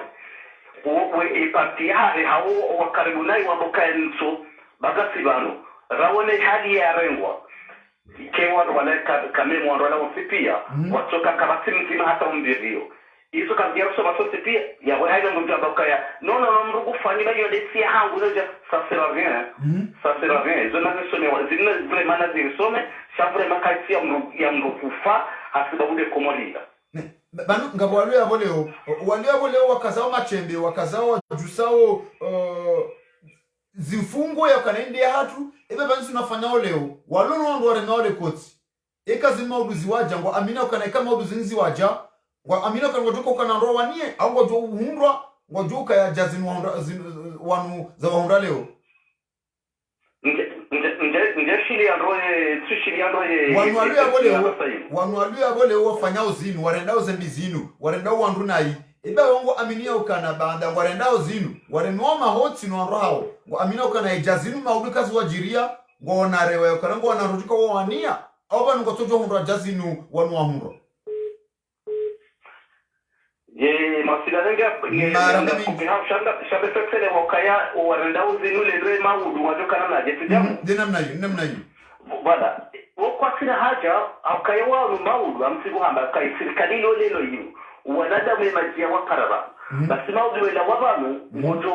we parti hari hawo wakaribunai waboka nso bagasi banu rawone hali ya rengwa kewa wale kame mwa wala mfipia watoka kabati mzima hata umbirio hizo kazi yao soma sote pia ya wale ndio abakaya no mrugu fanyira yo desi hangu ndio ça sert à rien zo nazo some zina vraiment na zisome ça vraiment kazi ya mrugu fa hasiba bude komolia banu ngabo walio wakazao machembe wakazao jusao zifungo ya kanaende hatu ebe banzi unafanya leo walono ndo warengaole koti ekazi mauduzi waja ngo amina ukana kama mauduzi nzi waja ngo amina ukana ngotoka ukana ndo wanie au ngo jo uhundwa ngo joka ya jazini wanu za wahunda leo nje shili androye wanu abole wafanyao zinu warendao zembi zinu warendao wandu nai ebe wangu aminia ukana banda warendao zinu warenoma hoti no hao ngo aminia ukana ejazinu mauduka ziwajiria ngo narewe ukana ngo wanarujuka wania au banu ngo tojo hundwa jazinu wanu wahundwa ye masilarenga shabe sele wakaya warendao zinu lere maudu wajokana na jetujamu namna hiyo bada kwa sina haja akaya wa maudu amsibu hamba kai serikali lelo hiyo wanada memajia wakaraba basi maudu wela wabanu ngojo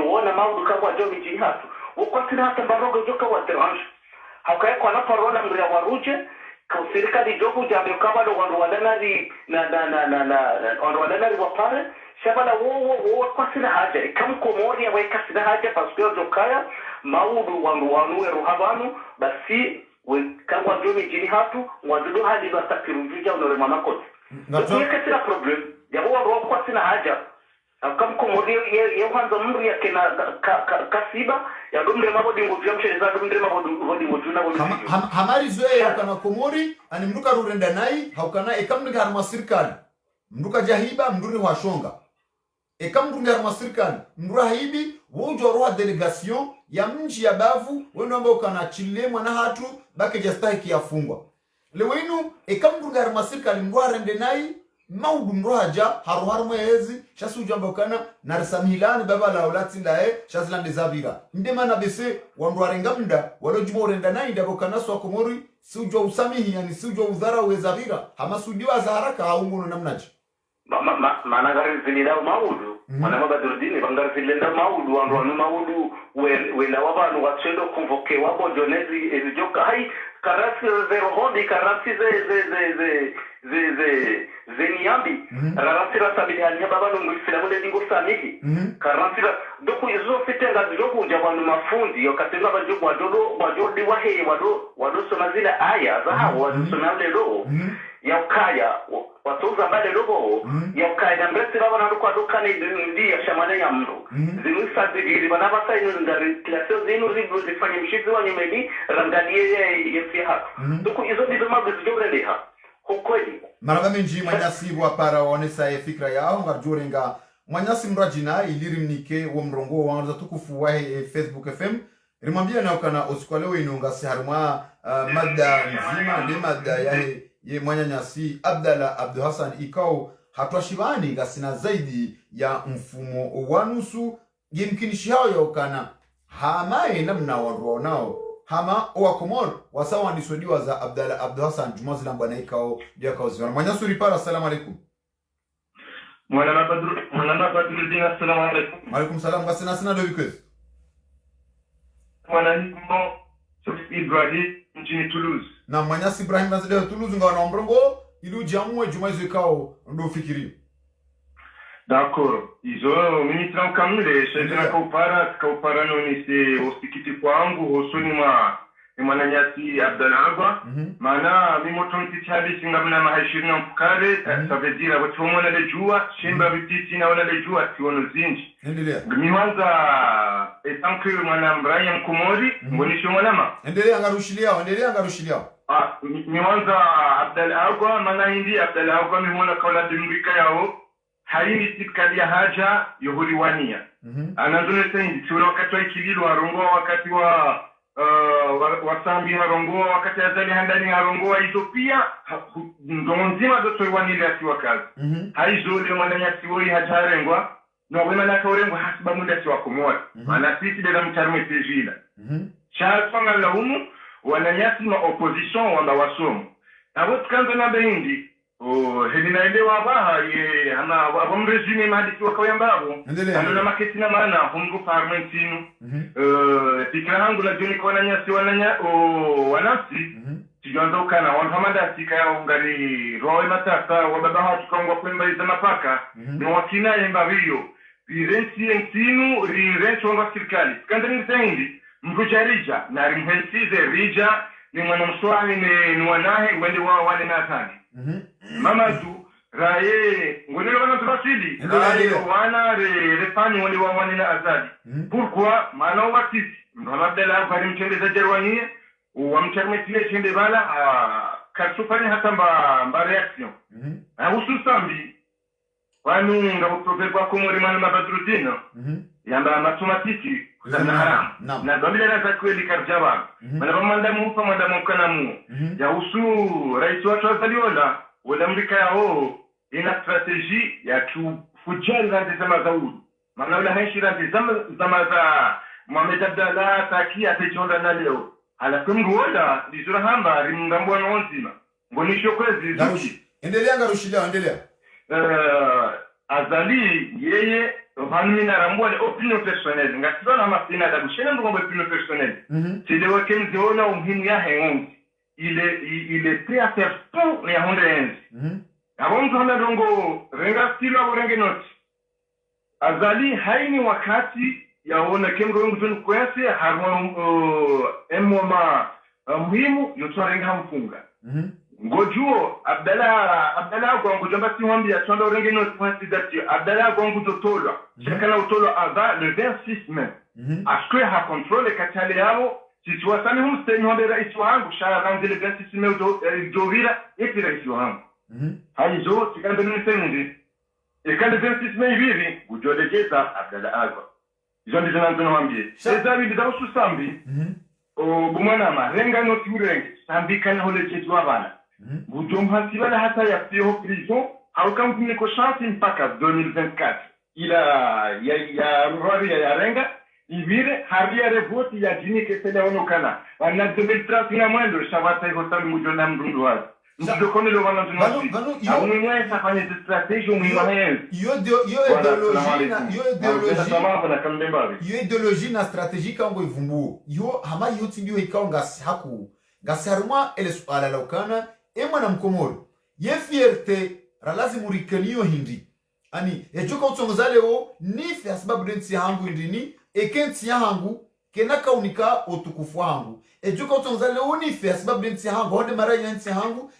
wona maudu kwa jo miji hatu kwa sina hata barogo joka wa tranche akaya kwa na parona mria waruje kwa serikali jogo jambe kama ndo wandanari na wandanari wapare shabala wo kwa sina haja kama komori ya weka sina haja paske jokaya maudu wanu ruhabanu basi we kama jo miji hatu wadudu hadi batakirujuja unore manakoti ndio kila problem ya wao kwa sina haja kama komori ya kwanza mri ya kina kasiba ya domre mabodi ngujia msheza domre mabodi ngujuna hamari zoe ya kana komori ani mduka rurenda nai haukana ekamnga harma sirkali mduka jahiba mduri washonga ekamnga harma sirkali mdura hibi wojo roa delegation ya mji ya bavu wenu ambao kana chile mwana hatu bake jastaki yafungwa lewenu ekamnga harma sirkali mdura rende nai maudu mrohaja haruharu mwezi shasu jambo kana narisamilani baba la ulati ndae shazilande zabira ndema na bese wanduarenga mda walojumo renda nai ndabo kana swa komori siujwa usamihi yani siujwa udhara wezabira hama sudiwa za haraka haunguno namnaji managari zilida maudu manama badurdini bangari zilenda maudu wandu maudu wela wabanu watshendo convoke wabo jonezi ezijoka hai karasi zero hodi karasi zeniambi rarasira sabili hanya baba nungusira mule dingo samihi karasira doku izo fitenga zijoku jabanu mafundi yokatenga bajoku wajodi wahe wado soma zile aya zahabu wado soma lero yaukaya watuza mbale lobo yaukaya mbesi baba naruko dukani ndia shamane ya mru zinusa zigiri banaba sainu ngari klasio zinu zibu zifanye mshizi wa nyumeli rangalie yefiha doku izo ndizo mabizijobre leha hukweli maraba menji manyasi wa para wanesa fikra yao ngarjurenga manyasi mrajina ilirimnike wa mrongo wanza tukufu wa Facebook FM rimambia na ukana osikwalewe inunga siharuma mada nzima ndi mada ye mwanyanyasi Abdalla Abdu Hassan ikao hatuashibani gasina zaidi ya mfumo wanusu yimkinishi hao ya ukana hamae namna waruonao hama owa komor wasawa ndisodiwa za Abdalla Abdu Hassan jumazi na mbwana ikao diya kao ziwana mwanyasu ripara. Assalamu alaikum. Mwanana badru dina. Assalamu alaikum. Alaikum salam. Gasina sina do wikwezi mwanani Ibrahim mjini Toulouse. Na manyasi Ibrahim nazile Toulouse nga wana mbrongo ilu jamuwe jumazi ikao ndo fikiri. D'accord. Izo mimi trankamile shezina kaupara noni se osikiti kwa angu hosuni mwananyasi Abdalla Agwa. Maana mimotonti chali singamina mahashiri na mpukare savedira watu mwana lejua shemba vititi na wana lejua tiono zinji. Endelea. Miwanza etankiru mwana mbraya mkumori mbonisho mwanama. Endelea angarushilia. Miwanza Abdalla Agwa mana hindi Abdalla Agwa mimona kaula dimrika yao haini tikali ya haja yohuri wania. Anazune sendi tiwele wakati wa ikililu harongoa wakati wa wasambi harongoa wakati ya zali handani harongoa Ethiopia ndonzima doto iwanile asiwa kazi. Haizole mwananyasi woi hajarengwa na wema naka urengwa hasiba muda siwa kumori. Mana sisi dela mcharume tejila. cha songa laumu wananyasi ma opposition wanda wasomo abo tukanza na bendi hedinaelewa baha ye ana abamrejime madiki wakawambabo ana maketi na maana hungu parmentinu fikra hangu na joni kwa nyasi wanasi tijanzo kana wanhamanda tika ya ungari roe matata wababaha tukangwa kwembaliza mapaka ni wakina yembario rirensi entinu rirensi wanga serikali skandani zaindi mkujarija na rimhensize rija ni mwanamswali ni wanahe wende wale na atani mama tu raye ngonelo wana tubasili raye wana refani wale wale na azadi pourquoi maana wakati mnabdala bari mtendeza jerwanie wamcharmetile chende bala kasufanya hata mba reaction hususambi wanu ngabutoke kwa kumuri mana mabadrudina yamba matematiki kuzana haram na babila za kweli karjaba mana bamanda mufa manda mukana mu ya usu rais watu azaliola wala mrika yao ina strategy ya kufujanga zama za udu maana wala heshira zama za Mohamed Abdallah takia tejonda na leo ala kumruola dizura hamba rimngambo na onzima ngonisho kwezi zuki endelea ngarushida endelea azali yeye vanmina rambole opinion personnelle ngasona mafina da bushena ngombe opinion personnelle c'est le week-end zona umuhimu ya hengi il est prêt à faire tout les hondenzi avant tuna dongo renga stilo aborenge not azali haini wakati yaona kemro ngutoni kwese harmo emoma muhimu yotorenga mfunga ngojuo Abdallah gongo jamba si ya tonda orenge no twasi dati Abdallah gongo totolo chakana utolo ava le 26 mai askwe ha controle katale yao situasani humsteni hombe rais wangu shara rangi le 26 mai dovira eti rais wangu haizo tikanda ni semundi ekande 26 mai vivi ujodekeza Abdallah agwa izo ndizo nanzonwambie ezabi ndausu sambi bumwana marenga no turenge sambi kana hole chezwa bana Bujomba sibala hata ya pio prison haukamtini ko chance mpaka 2024 ya rwari ya renga ivire haria revoti ya jini kesele onokana wana 2030 na mwendo shabata hotami mujona mdundu wazi ndokone lo wana tunasi aunu nyae safanye strategie muhimu yo ideologie na strategie kango ivumbu yo hama yo tindio ikaonga haku gasaruma ele suala laukana ema na mkomoro ye fierte lazima urikaniyo hindi ani ejoka utongoza leo ni fya sababu densi hangu indini ekenti yangu kenaka unika otukufu hangu ejoka utongoza leo ni fya sababu densi hangu hode mara ya nsi hangu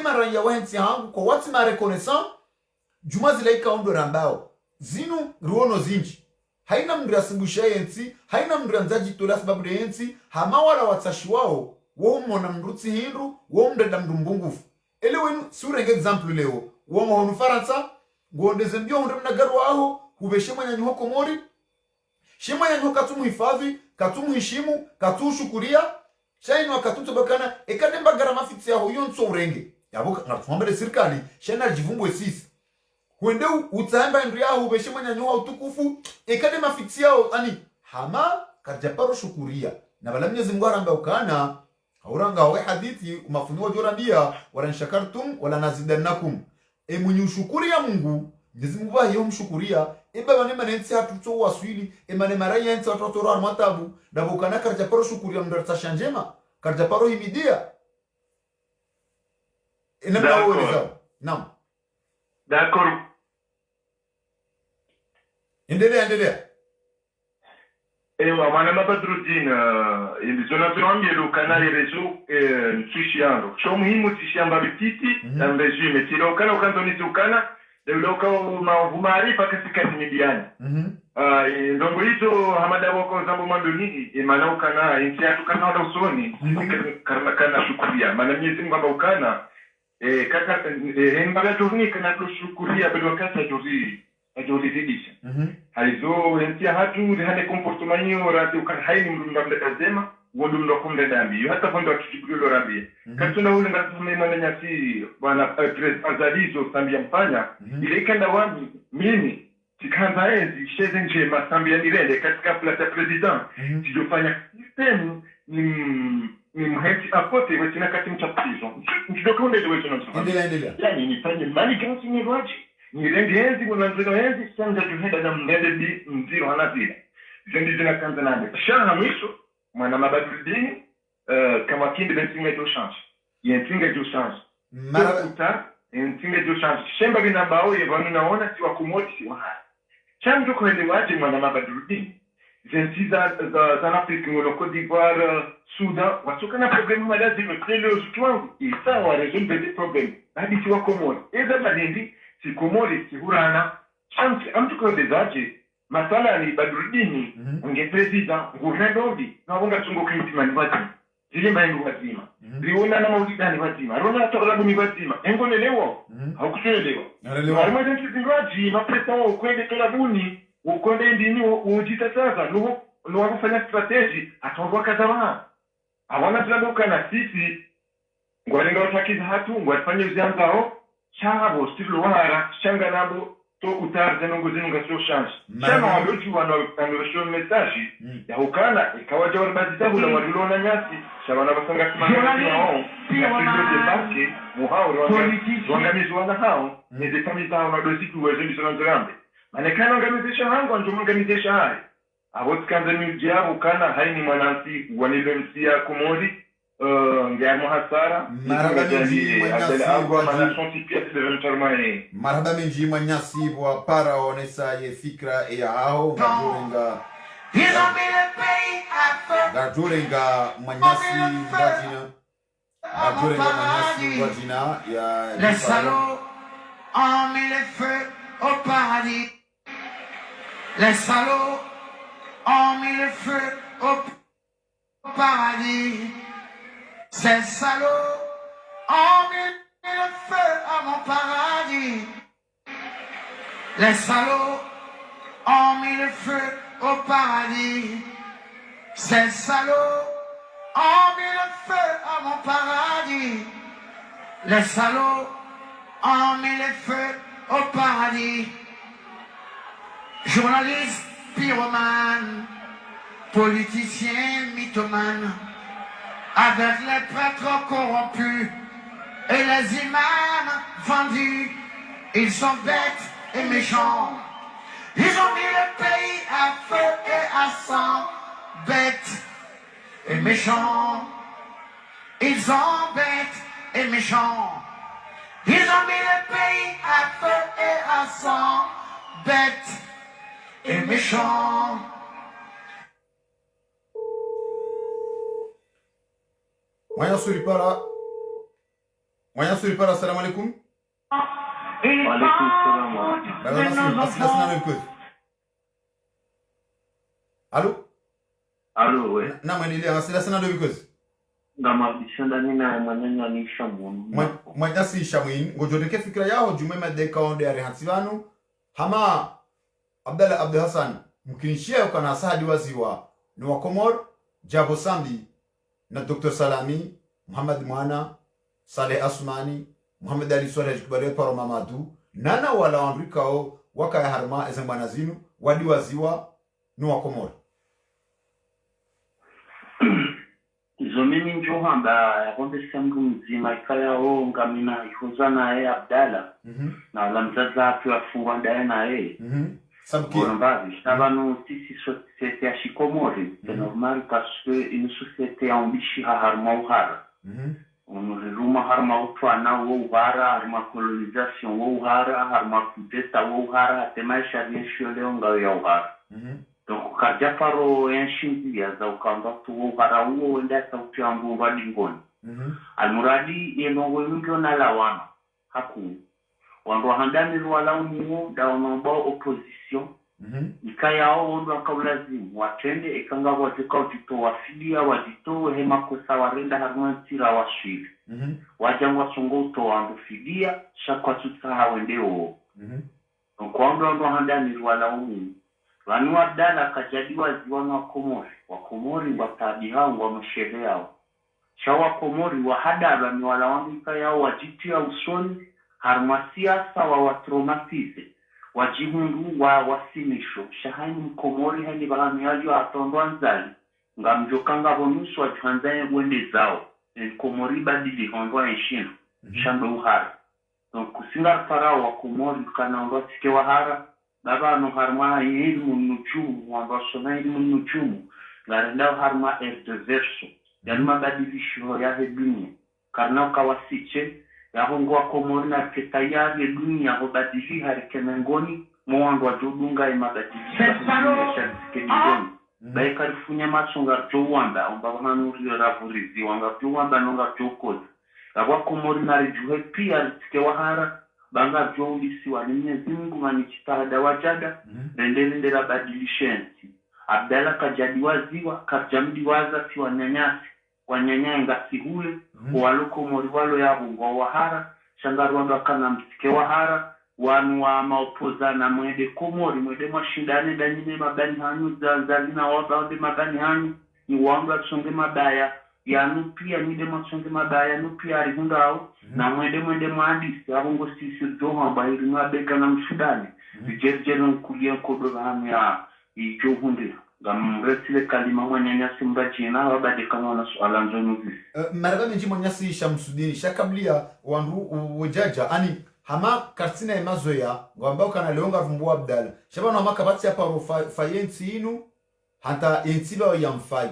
mara ya wensi hangu kwa wati ma reconnaissant juma zilaika ondo rambao zinu ruono zinji haina mndra simbusha yensi haina mndra nzaji tola sababu densi hama wala watsashi wao wo mona mrutsi hindu wo mdenda mdumbungufu ele wenu surenge example leo wo mohonu faransa ngondeze mbio ndo mnagarwa aho hubeshe mwanya nyoko mori shema ya nyoka tumu hifadhi katumu hishimu katushukuria shaino akatuto bakana ekademba garama fitsi aho yonso urenge yabo ngatumambele serikali shena jivumbwe sisi huende utamba ndu yaho hubeshe mwanya nyoka utukufu ekadema fitsi aho ani hama karjaparo shukuria na bala Mwenyezi Mungu aramba ukana auranga wa hadithi mafunua jorambia wala shakartum wala nazidannakum mwenye ushukuri ya Mungu Mwenyezi Mungu bahi mshukuria baba ne manensi hatuto waswili mane maraya nti watoto ro matabu dabukana karja paro shukuria mdarta shanjema karja paro himidia namna wewe naam d'accord endelea ewa mwana mabadrudina ilizona tuambie kanali rezo nsushiando cho muhimu tishamba bititi na regime tilo kana ukantoni tukana deloka maarifa katika midiani ndongo hizo hamada wako zambo mandoni maana ukana intia tukana wala usoni kana shukuria maana Mwenyezi Mungu kwamba ukana kaka hembaga turni kana kushukuria bado kasa jori zidisha haizo intia hatu hane comportement rati ukana haini mrunda mdazema wodu ndokumde dambi hata pondo atujibulio rambi katuna ule ngatumema na nyasi bwana president Zalizo sambia mfanya ile kanda wami mimi tikanda enzi sheze nje masambia nirende katika plata president tijofanya system ni mheti akote wetina kati mchapizo nchidokonde wetu na endelea yani nifanye mali gansi ni roji ni rendi henzi mwanzino henzi sanga juheda na mrende bi mziro hanazira zendi zina kanza nande shaha mwisho mwana mabadilini kama kindi bentinga do chance yentinga do chance mara yentinga do chance shemba binambao yevanu naona si wakumoti si wahara chanjo kuelewaje mwana mabadilini zenzi za Afrika ngono Côte d'Ivoire Soudan watokana problemu malazi mklele uzutwangu isa wa resolve the problem hadi si wa Komori eza malindi si Komori si hurana chance amtuko dezaje masala ni badrudini nge president guvernori na wonga tungo kintima ni wazima zilimba ni wazima liona na maulida ni wazima rona tolabu ni wazima engonelewa haukuelewa harimo zenzi zingaji mapresa wa kwende tolabuni ukonde ndini ujita sasa nuhu kufanya strategy atongwa kadhaa hawana tunabuka na sisi ngwalenga utakiza hatu ngwafanye uzianzao chabo sivyo wahara shanga nabo to utarze nungu zinunga sio chance chama wadoju wanaotangaza message ya hukana ikawa jawar bazitabu na walilona nyasi shabana basanga kimana yao pia wana muhauri wangamizi wana hao ni zikamizao na doziku wezendi sana nzambe manekana organization hangu anjuma organization hai abotskanza mujia ukana haini mwanansi wanile msia Komori ngamo hasara marhaba minji manyasi wa para onesa ye fikra ya hao gajurenga manyasi ngajina ya les salauds ont mis le feu au paradis. Les salauds ont mis le feu au paradis. Ces salauds ont mis le feu à mon paradis. Les salauds ont mis le feu au paradis. Ces salauds ont mis le feu à mon paradis. Les salauds ont mis le feu au paradis. Journalistes, pyromanes, politiciens, mythomanes, avec les prêtres corrompus et les imams vendus, ils sont bêtes et méchants. Ils ont mis le pays à feu et à sang, bêtes et méchants. Ils sont bêtes et méchants. Ils ont mis le pays à feu et à sang, bêtes et méchants. Mwanya Suripara, salam alaikum. Alaikum salam. Allô? Allô, ouais. Na mwenile asila sana do because. Ngama bishanda nina maneno ni shamu. Mwanya si shamu ngojodeke fikra yao jumema deka onde ari hatsivanu hama Abdalla Abdul Hassan mkinishia ukana asadi waziwa ni wa Komor Jabo Sambi na Dr. Salami Muhammad Mwana Saleh Asmani Muhammad Ali Swaleh Kubare Paro Mamadu nana wala wanrikao waka ya harma ezembana zinu wadi waziwa ni wa Komor. Izo mimi njohamba yakonde sembu mzima ikaya o ngamina ihuzana Abdalla na wala mzaza afu afungwa ndaye na Sabki. Nous si société à Chikomori, c'est normal parce que une société en bichi à Harmauhara. On ruma Harma Utwana, Wouhara, Harma colonisation, Wouhara, Harma Kudeta, Wouhara, Temaisha, Yeshuleonga, Yauhara. Donc, Kajaparo, un chimbi, as a conduct to Wouhara, Wou, and that's out to Ambuva Lingon. Almuradi, Yenowunga Lawana, Haku. Wando handani wala unimu da wanaomba opposition ikayao wando wakawlazimu watende ikanga wajika wajito wafidia wajito hema kosa warenda harumantira washiri wajangwa songoto wando fidia shakwa tutaha wendeo wando handani wala unimu wanu wadala kajadiwa ziwanu wakomori watadi hao wameshere yao shawa komori wahadala ni wala wando ikayao wajitia usoni harmasiasa wa watraumatize wajihundu wa wasimisho shahani Komori hani balami yajo atondwa nzali ngamjokanga bonusu wajanzaye wende zao Komori badili hondwa nchini shando uhara donc kusinga farao wa Komori kana ndo tike wahara dabano harma ilmu nuchumu wa sona ilmu nuchumu garenda harma de verso yanuma badilisho ya dunia karna kawasiche ya hongo wa Komori na ketayari dunia ho badili harikemengoni mwando wa jodunga imabadilisho baikarifunya masonga tuwanda umbabana uri ravurizi wanga tuwanda nonga tukoza abwa Komori narijuhe pia tike wahara banga jongisi wa Mwenyezi Mungu manichitahada wajada rendende la badilishensi Abdalla kajadiwaziwa kajamdiwaza si wanyanyanga si hule walo Komori walo ya bungo wahara shangarwanda kana mtike wahara wanu wa maopoza na mwede Komori mwede mashindane danyine mabani hanyu zalina wabande mabani hanyu ni wangu atsonge mabaya yanu pia nide masonge mabaya no pia arihundao na mwede mwandisi abongo sisi doha bayiri mabeka na mshindane bijerjeno nkulia kodo hamu ya ijohunde gamretile kalima mwanyanya simba jina wabade kama wana suala nzonuzi maraba menji mwanyasi Shamsudini shakablia wandu wajaja ani hama karsina emazoya ngambao kana leonga vumbu Abdalla shabana hama kabati ya paro fayensi inu hanta yensiba ya mfai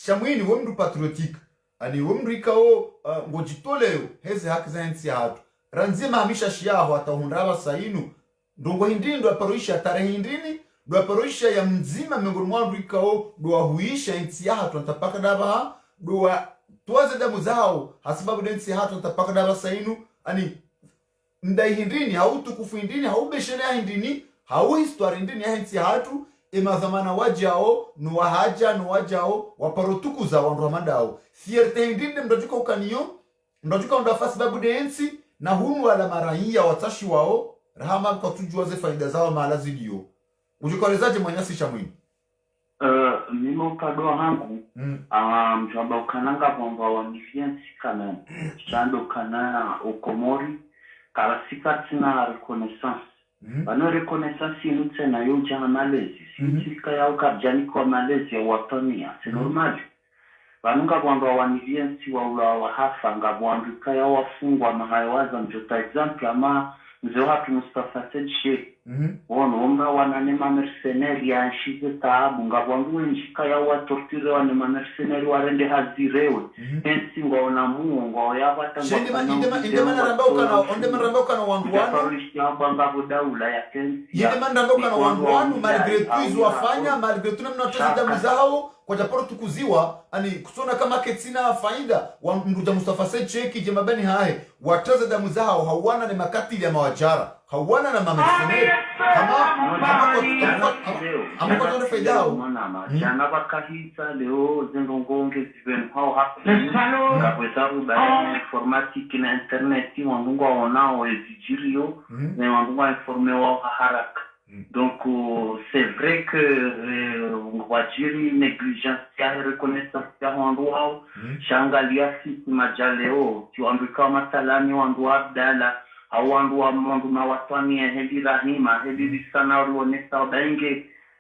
shamwini womdu patriotique ani womdu ikao ngojitoleo heze haki za yensi hatu ranzima hamisha shiaho atahundraba sainu ndongo hindini ndo aparoisha tarehe hindini ndo aparoisha ya mzima miongoni mwandu ikao ndo ahuisha yensi hatu antapaka daba ndo tuwaze damu zao hasibabu yensi hatu antapaka daba sainu ani ndai hindini hautukufu hindini haubeshere hindini hau histoire hindini ya hensi hatu emadhamana wajao nuwajao waparotukuza wandu ramandao fierte hindini mdojuka ukaniyo mdojuka undafasi babu densi na hunu wala marahia watashi wao rahama kwa tujuwaze faida zao maala zidio ujikolezaje mwanyasi Shamwini mimo kadoa hangu mjwaba ukananga wamba wa mifiansi kana chando kana Komori karasika tina reconnaissance bano reconnaissance inutse na yoja Malezi sitika yao kabjani kwa Malezi ya watonia c'est normal banunga bwanga waniviensi wa hafa ngabwandika yao wafungwa mahayawaza mjota example ama mzee watu Mustafa Sedche womba wananema mercenaire ya nshize taabu ngabwangu njika yao watortire wanema mercenaire warende hazirewe ensi ngona muongo yabata indema rambao kana wandu daula ya kensi indema rambao kana wandu malgré tout wafanya malgré tout namna toza damu zao kwa japoro tukuziwa ani kusona kama ketsina faida wanduja Mustafa Sedche kijemabani hae wataza damu zao hawana ni makatili ya mawajara hawana na mamercenaire ama kwa tonde faidao jana bakahisa leo zingongonge zivenu hao hapo kabweza rubaya informatique na internet wangungu waonao ezijirio na wangungu informe wao haraka donc c'est vrai que wajiri négligence ya reconnaissance ya wandu wao shangalia sisi majaleo tuandika masalani wandu Abdalla au wandu wa mundu na watani ya hedi rahima hedi sana uonesa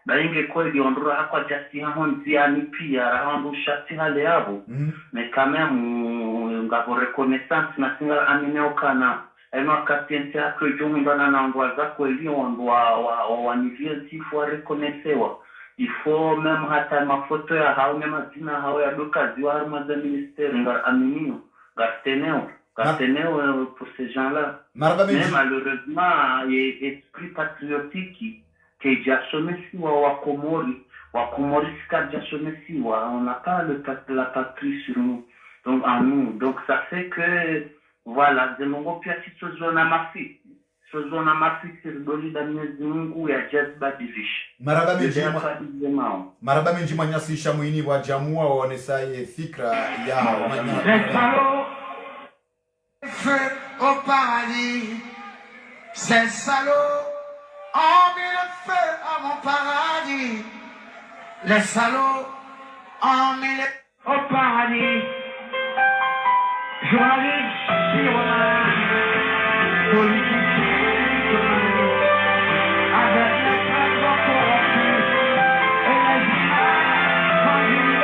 bainge kweli ondura hapa jasi honziani pia wandu shati hale yabo mekame ngabo reconnaissance na singa amineo kana eno akatiense yako jumindana na wandu za kweli wandu wa niviensi fwa reconnaissewa il faut même hata mafoto ya hao na majina hao ya doka ziwa harma za ministère ngar aminio garteneo pour ces gens-là. Mais malheureusement, il y a esprit patriotique qui est déjà sommet wa Komori on n'a pas la patrie sur nous. Donc en nous. Donc ça fait que voilà, de mon pia si zona mafi. Zona mafi c'est doli da Mwenyezi Mungu ya jazba divish. Maraba menji mwanyasi Shamwini wa jamua waonesaye fikra yao. Feu au paradis, ces salauds ont mis le feu à mon paradis. Les salauds ont mis le feu au paradis. Journaliste, politique, avec les trésors corrompus et les images vendues.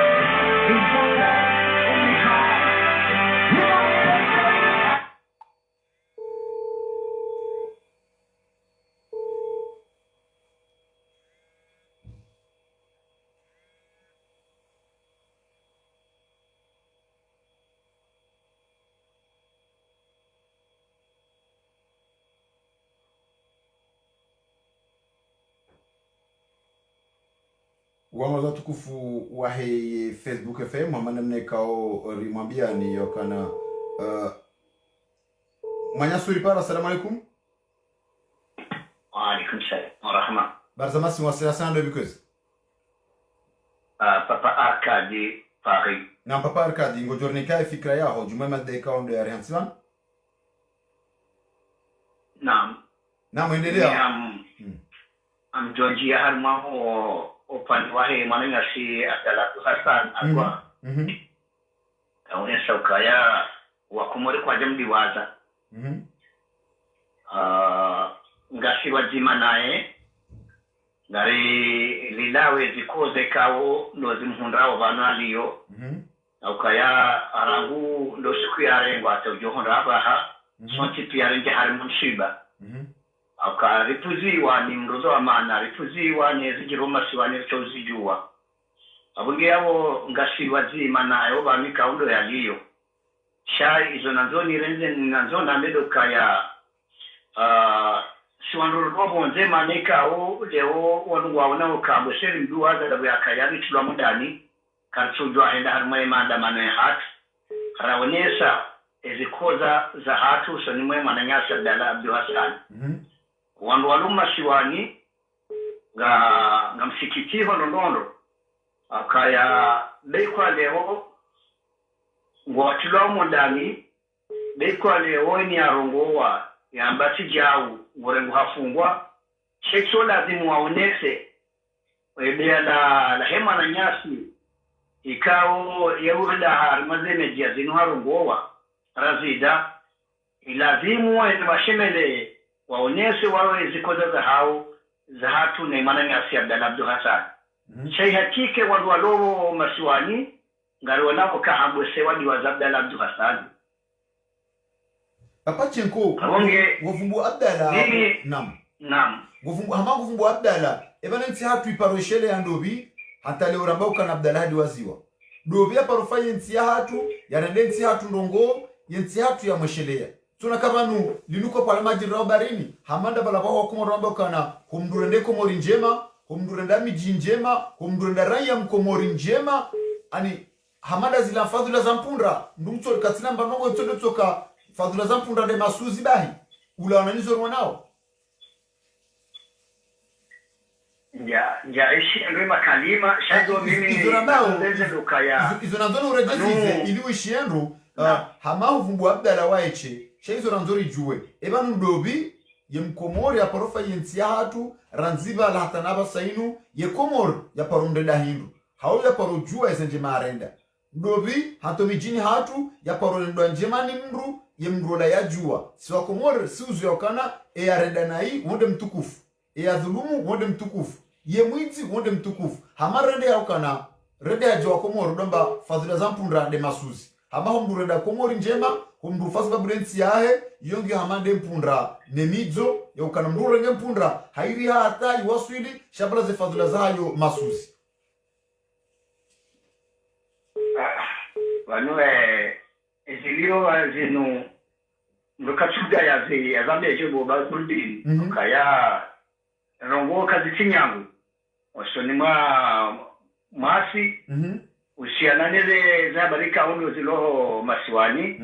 Wangoza tukufu wa hei Facebook FM hamana mnekao rimwambia ni yokana Manyasuri para, assalamu alaikum. Wa alaikum salam wa rahma. Barzamasi wasila sana do because Papa Arkadi Paris. Na Papa Arkadi ngojorni kai fikra yao jumema dakika ondo ya Rihansiwan. Naam endelea. Am Georgia harma upande wa hii mwananga si Abdallah Hassan akwa. Kaone ukaya wakumuri kwa jambi waza. Ngasi wajima nae ngari lilawe zikoze kao nozi mhundrao vano aliyo ukaya arangu ndo siku ya rengo ate ujohonda abaha sonti pia renge harimunshiba aka ripuziwa ni mrozo wa maana ripuziwa ni zijiroma siwa ni chozijua abunge yabo ngasi wajima nae obamika undo yaliyo shai izo nanzoni renze nanzona medoka ya siwanduru robo nzema nika o leo wanungwa wana ukabo sheri nduwa za dabu ya kayari chula mudani karchujwa henda harumwe maandamano ya hatu haraonesa ezikoza za hatu sonimwe mananyasi Abdallah Abdu Hassan wandu waluma siwani nga msikitiho nondondo akaya beikwa leo ngwachulwa mudani beikwa leo ni arongowa ya ambati jau urengu hafungwa shekso lazimu waonese webea la hema na nyasi ikao yeurida harimazene jazinu harungowa razida ilazimu washemele waonese wawe zikoza za hatu na imana nyasi Abdallah Abdu Hassan shay hakike wandu walowo masiwani ngari wanako kahambwese wadi wa Abdallah Abdu Hassan. Papa Chenko wavumbu Abdallah Naam wavumbu Abdallah ebana nti hatu iparoshele ya ndobi hata leo ramba ukana Abdallah hadi waziwa ndobi ya parofaye nti ya hatu yanende nti hatu ndongo yenti hatu ya mweshelea tuna kabanu linuko pala majiri rao barini hamanda bala kwa wakumo ramba ukana humdurende komori njema humdurenda miji njema humdurenda raya mkomori njema ani hamada zila fadhula za mpundra ndumto katina mbanongo itondo toka fadhula za mpunda de masuzi bahi ula wananizo mwanao ya ishi ndima kalima shazo mimi izo nanzono urejezize ili wishienru hama uvumbu Abdallah waeche shaizo nanzori juwe eba ndobi ye mkomori ya parofa yensi ya hatu ranziba la hatanaba sainu ye komori ya parunde dahindu hao ya paro juwa esenje marenda ndobi hato mijini hatu ya paro ndo njemani mru ye mrola ya jua siwa komori si uzu ya ukana ya redanai wonde mtukufu ya dhulumu wonde mtukufu ye mwinzi wonde mtukufu hama rende ya ukana rende ya jua komori domba fadhila za mpundra de masuzi hama humdu renda komori njema humdu fasi babulensi yahe yongi hama de mpundra nemidzo ya ukana mru renge mpundra hairi hata iwaswili shabla ze fadhila za hayo masuzi wanu ezilio zinu mrukachuga ya zambi ejobo bazuldi kaya rongo kazi kinyangu wasoni masi usiananele zabarika undo ziloho masiwani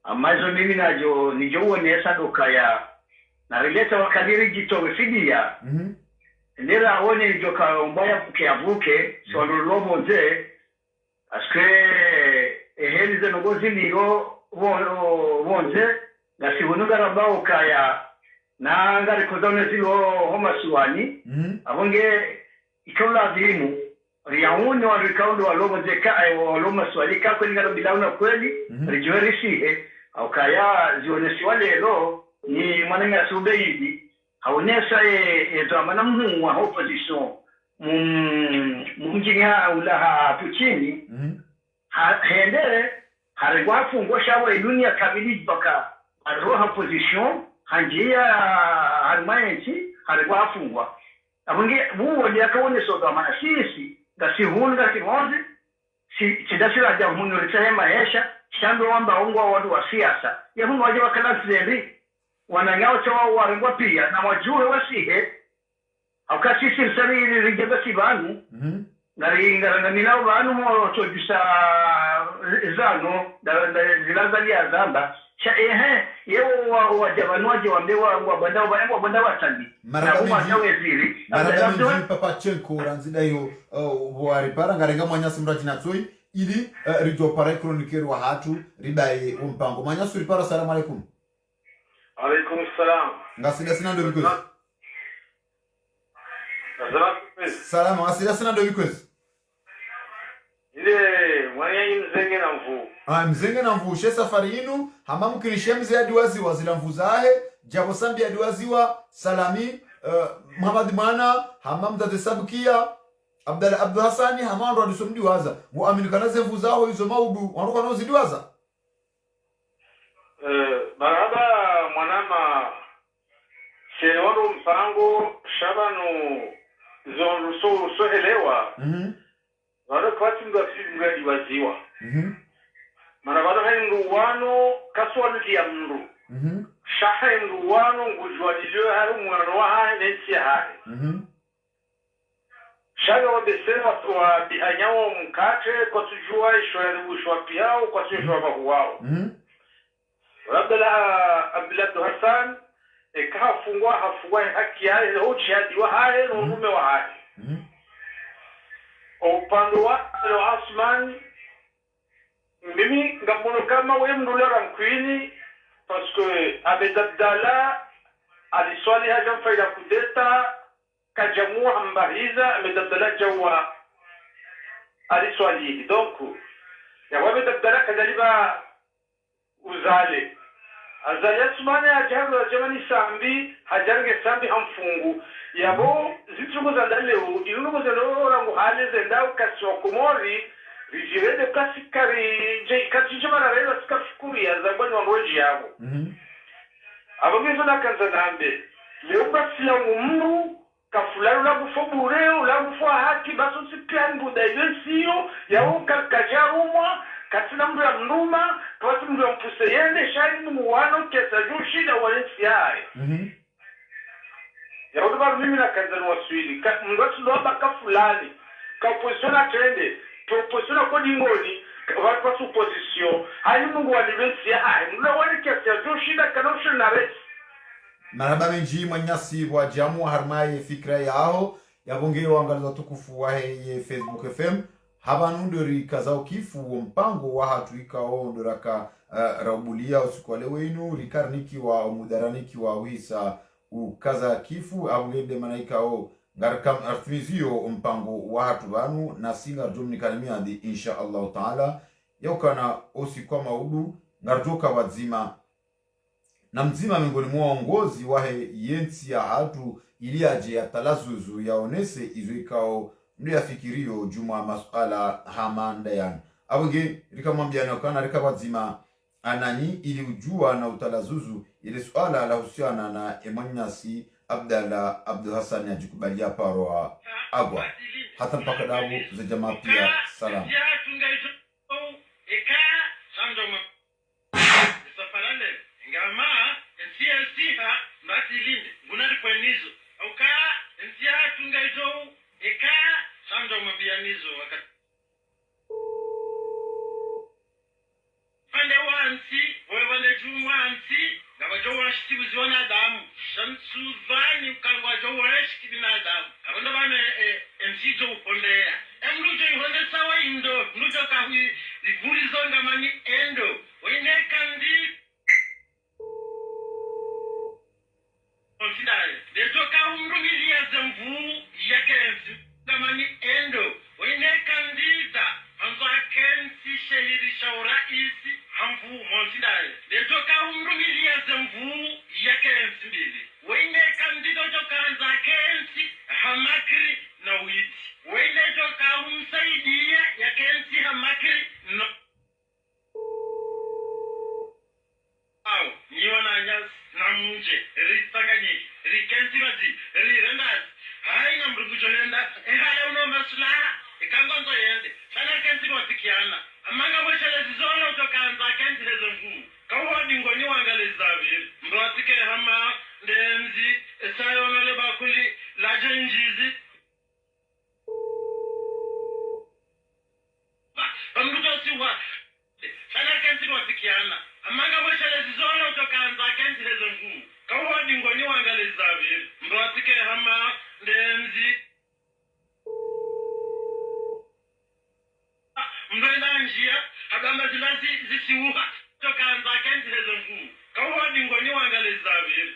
amazo mimi najo nijoonesa dokaya na releta wakadiri jitowe fidia nera aone joka mbaya kukiavuke so lobo nze aske ehelize nogozi niyo wonze na sibunuga rabao kaya na ngari kozone zilo homasuwani abonge ikola dimu riyauni wa rikaundo wa lobo zeka wa loma swali kako ngaro bilauna kweli rijoerisihe au kaya zionesiwa lelo ni mwananga subeidi haonesa zamana mhu wa opposition mumjinga ulaha puchini hendere harigwafungwa shawe dunia kabili baka aroha position hanjia harmayenchi harigwafungwa abunge buwo yakawone soga mana sisi gasi hunga kimonzi chidasira ja hunu litahema hesha shando wamba ongwa wadu wa siasa ya hunu waje wakala zeli wananyao chawa warengwa pia na wajue wasihe akasisi msari rijeba sibanu ngaringana minao banu mo chojusa zano da zilaza ya zamba cha yewo wa jabanwaje wambewa banda watandi marada menji papa chenko ranzida yo waripara ngarenga mwanyasi mraji natsoi ili rijo para kronikero wa hatu ribaye umpango mwanyasu ripara. Salamu alaikum. Alaikum salam. Ngasida sina ndo bikozi. Salamu ngasida sina ndo bikozi. Ile mwanyanyi mzenge na mvu. Mzenge na mvu she safari inu hamamu kinishem ya diwazi wa zila mvu zahe jabo sambi ya diwazi wa salami Muhammad Mana hamamu tate sabukia Abdalla Abdul Hassani hamamu radi somdi waza muamini kanaze mvu zao hizo maudu wanuka nozi diwaza. Baraba mwanama senoro mpango shabanu zonruso sohelewa wano kwati mga diwaziwa mana wano hai mruwano kaswali ya mru shaha mruwano ngujwadilio haru mwanano wa hai nensi ya hai shaga wabesema wa bihanyawo mkate kwa tujua ishwa piao kwa tujua mahuwao Abdul Hassan kahafungwa haki yae hoji hadi wa hae na umume wa hae upande wa Osman mimi ngamono kama we mnulera mkwini parce que Abed Abdallah aliswali haja mfaida kudeta kajamua ambariza Abed Abdallah jawa aliswali donc ya Abed Abdallah kadaliba uzale azali Osman ajabu jamani sambi hajange sambi hamfungu yabo zitugo za leo ilugo za leo rangu hali zendao kaswa kumori vijirede kasikari je katijama rela sikafukuri ya zabani wangoji yabo abagezo na kanza nambe leo basi la umru kafulano la bufobure la bufwa haki baso sipian buda yesiyo yao kakajarumwa katina mdu ya mnuma kwa mdu ya mpuse yende shani muwano kesa jushi na walensi yae ya udubaru mimi na kanzani wa swili mngosu doba ka fulani ka posisiona tende posisiona kodi ngoni kwa supposition hayi mungu walensi yae mdu ya wale kesa jushi na kanoshu na resi maraba menji mwanyasi wa jamu harmaye fikra yao yabonge wangaliza tukufu wa heye Facebook FM habanu ndori kazao kifu mpango wa hatu ikao ndoraka raubulia usiku wale wenu rikarniki wa mudaraniki wa wisa ukaza kifu abungende manaika o ngarakam artimizio mpango wa hatu banu na singa jumni kalimia di insha Allah taala yaukana usiku wa maudu ngarjoka wazima na mzima miongoni mwa waongozi wahe yensi ya hatu iliaje ya talazuzu yaonese izo ikao ndio yafikirio juma masuala hamanda yani abunge rikamwambia nakana rikabazima anani ili ujua na utalazuzu ile swala la husiana na Emanyasi Abdalla Abdul Hassan ajikubalia parwa agwa hata mpaka dabu za jamaa pia salamu mabianizo wakati pande wansi wale jumwansi ngabajo washiti buziona damu shamsuvani ukangwa jo washiti binadamu abanda bane msijo upondea emlujo ihonde sawa indo mlujo kahui livulizo ngamani endo weneka ndi konsidare detoka umrumilia zemvu yakensi ngamani endo wene kandida hanzo akensi shehiri shauraisi hamvu monsidare detoka umrumilia zemvu yakensi bili wene kandida tokanza akensi hamakri na witi wene toka umsaidia yakensi hamakri no au niwana nyas na munje ritanganyiki rikensi bazi rirendas haina mrugujoenda ehala uno maslaha ikangonzo yende sana kensi wasikiana amanga boshele zizono tokanza kensi lezo ngumu kawa dingoni wangaleza vile mbatike hama ndenzi esayo nole bakuli laje njizi wa sana kenzi wasikiana amanga boshele zizona utokanza kenzi lezo nguu kawa dingoni wangaleza vile mbratike hama ndenzi mbrenda njia agamba zilazi zisiuha tokanza kenzi lezo nguu kawa dingoni wangaleza vile